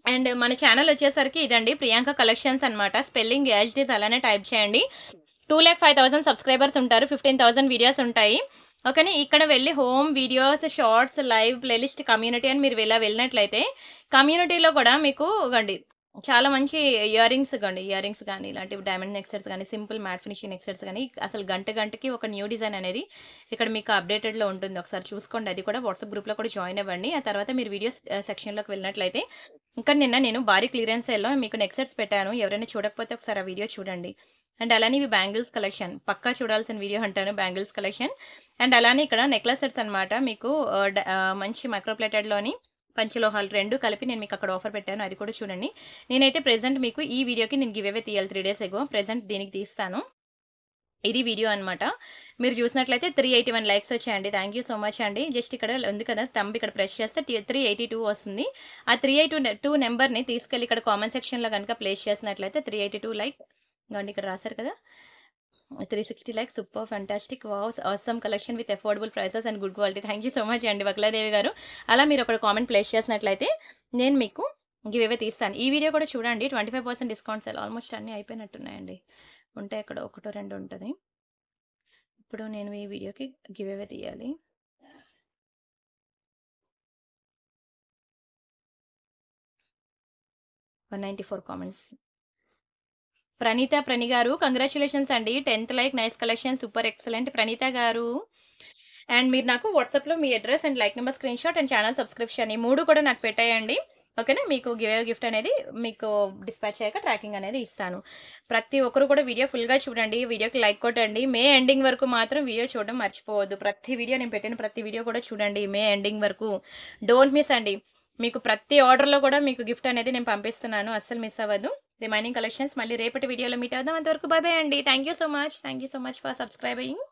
అండ్ మన ఛానల్ వచ్చేసరికి ఇదండి ప్రియాంక కలెక్షన్స్ అన్నమాట. స్పెల్లింగ్ యాజ్ ఇట్ ఈజ్ అలానే టైప్ చేయండి. 2,05,000 సబ్స్క్రైబర్స్ ఉంటారు. 15,000 వీడియోస్ ఉంటాయి. ఓకేనా? ఇక్కడ వెళ్ళి home, videos, shorts, live, playlist, community అని మీరు ఇలా వెళ్ళినట్లయితే కమ్యూనిటీలో కూడా మీకు ఇగోండి చాలా మంచి ఇయర్ రింగ్స్ కానీ ఇలాంటివి డైమండ్ నెక్సెట్స్ కానీ సింపుల్ మ్యాట్ ఫినిషింగ్ నెక్సెట్స్ కానీ అసలు గంటకి ఒక న్యూ డిజైన్ అనేది ఇక్కడ మీకు అప్డేటెడ్లో ఉంటుంది. ఒకసారి చూసుకోండి. అది కూడా వాట్సాప్ గ్రూప్లో కూడా జాయిన్ అవ్వండి. ఆ తర్వాత మీరు వీడియోస్ సెక్షన్లోకి వెళ్ళినట్లయితే ఇంకా నిన్న నేను భారీ క్లియరెన్స్ సేల్లో మీకు నెక్సెట్స్ పెట్టాను. ఎవరైనా చూడకపోతే ఒకసారి ఆ వీడియో చూడండి. అండ్ అలానే ఇవి బ్యాంగిల్స్ కలెక్షన్. పక్కా చూడాల్సిన వీడియో అంటాను బ్యాంగిల్స్ కలెక్షన్. అండ్ అలానే ఇక్కడ నెక్లెస్ సెట్స్ అనమాట. మీకు మంచి మైక్రోప్లేటెడ్లోని పంచలోహాలు 2 కలిపి నేను మీకు అక్కడ ఆఫర్ పెట్టాను. అది కూడా చూడండి. నేనైతే ప్రెజెంట్ మీకు ఈ వీడియోకి నేను గివ్ అవే తీయాలి 3 డేస్ ఎగో. ప్రెజెంట్ దీనికి తీస్తాను. ఇది వీడియో అనమాట. మీరు చూసినట్లయితే 381 లైక్స్ వచ్చాయండి. థ్యాంక్ యూ సో మచ్ అండి. జస్ట్ ఇక్కడ ఉంది కదా థంబ్ ఇక్కడ ప్రెస్ చేస్తే 382 వస్తుంది. ఆ 382 నెంబర్‌ని తీసుకెళ్ళి ఇక్కడ కామెంట్ సెక్షన్‌లో గనుక ప్లేస్ చేసినట్లయితే 382 లైక్ ఇగోండి ఇక్కడ రాశారు కదా! 360 likes super fantastic wow awesome collection with affordable prices and good quality. Thank you so much అండి వకులాదేవి గారు. అలా మీరు అక్కడ కామెంట్ ప్లేస్ చేసినట్లయితే నేను మీకు గివ్ అవే తీస్తాను. ఈ వీడియో కూడా చూడండి. 25% డిస్కౌంట్ సేల్ ఆల్మోస్ట్ అన్నీ అయిపోయినట్టున్నాయండి. ఉంటే అక్కడ ఒకటో రెండో ఉంటది. ఇప్పుడు నేను ఈ వీడియోకి గివ్ అవే తీయాలి. One 94 comments. ప్రణి గారు కంగ్రాచులేషన్స్ అండి. 10th like nice collection super excellent Praneetha గారు. అండ్ మీరు నాకు వాట్సాప్‌లో మీ address and like number screenshot and channel subscription ఈ 3 కూడా నాకు పెట్టేయండి. ఓకేనా? మీకు గివ్ అవే గిఫ్ట్ అనేది మీకు డిస్పాచ్ అయ్యాక ట్రాకింగ్ అనేది ఇస్తాను. ప్రతి ఒక్కరు కూడా వీడియో ఫుల్‌గా చూడండి. వీడియోకి లైక్ కొట్టండి. మే ఎండింగ్ వరకు మాత్రం వీడియో చూడడం మర్చిపోవద్దు. ప్రతి వీడియో నేను పెట్టిన ప్రతి వీడియో కూడా చూడండి మే ఎండింగ్ వరకు. డోంట్ మిస్ అండి. మీకు ప్రతి ఆర్డర్‌లో కూడా మీకు గిఫ్ట్ అనేది నేను పంపిస్తున్నాను. అస్సలు మిస్ అవ్వద్దు. రిమైనింగ్ కలెక్షన్స్ మళ్ళీ రేపటి వీడియోలో మీట్ అవుదాం. అంతవరకు బై బై అండి. Thank you so much for subscribing.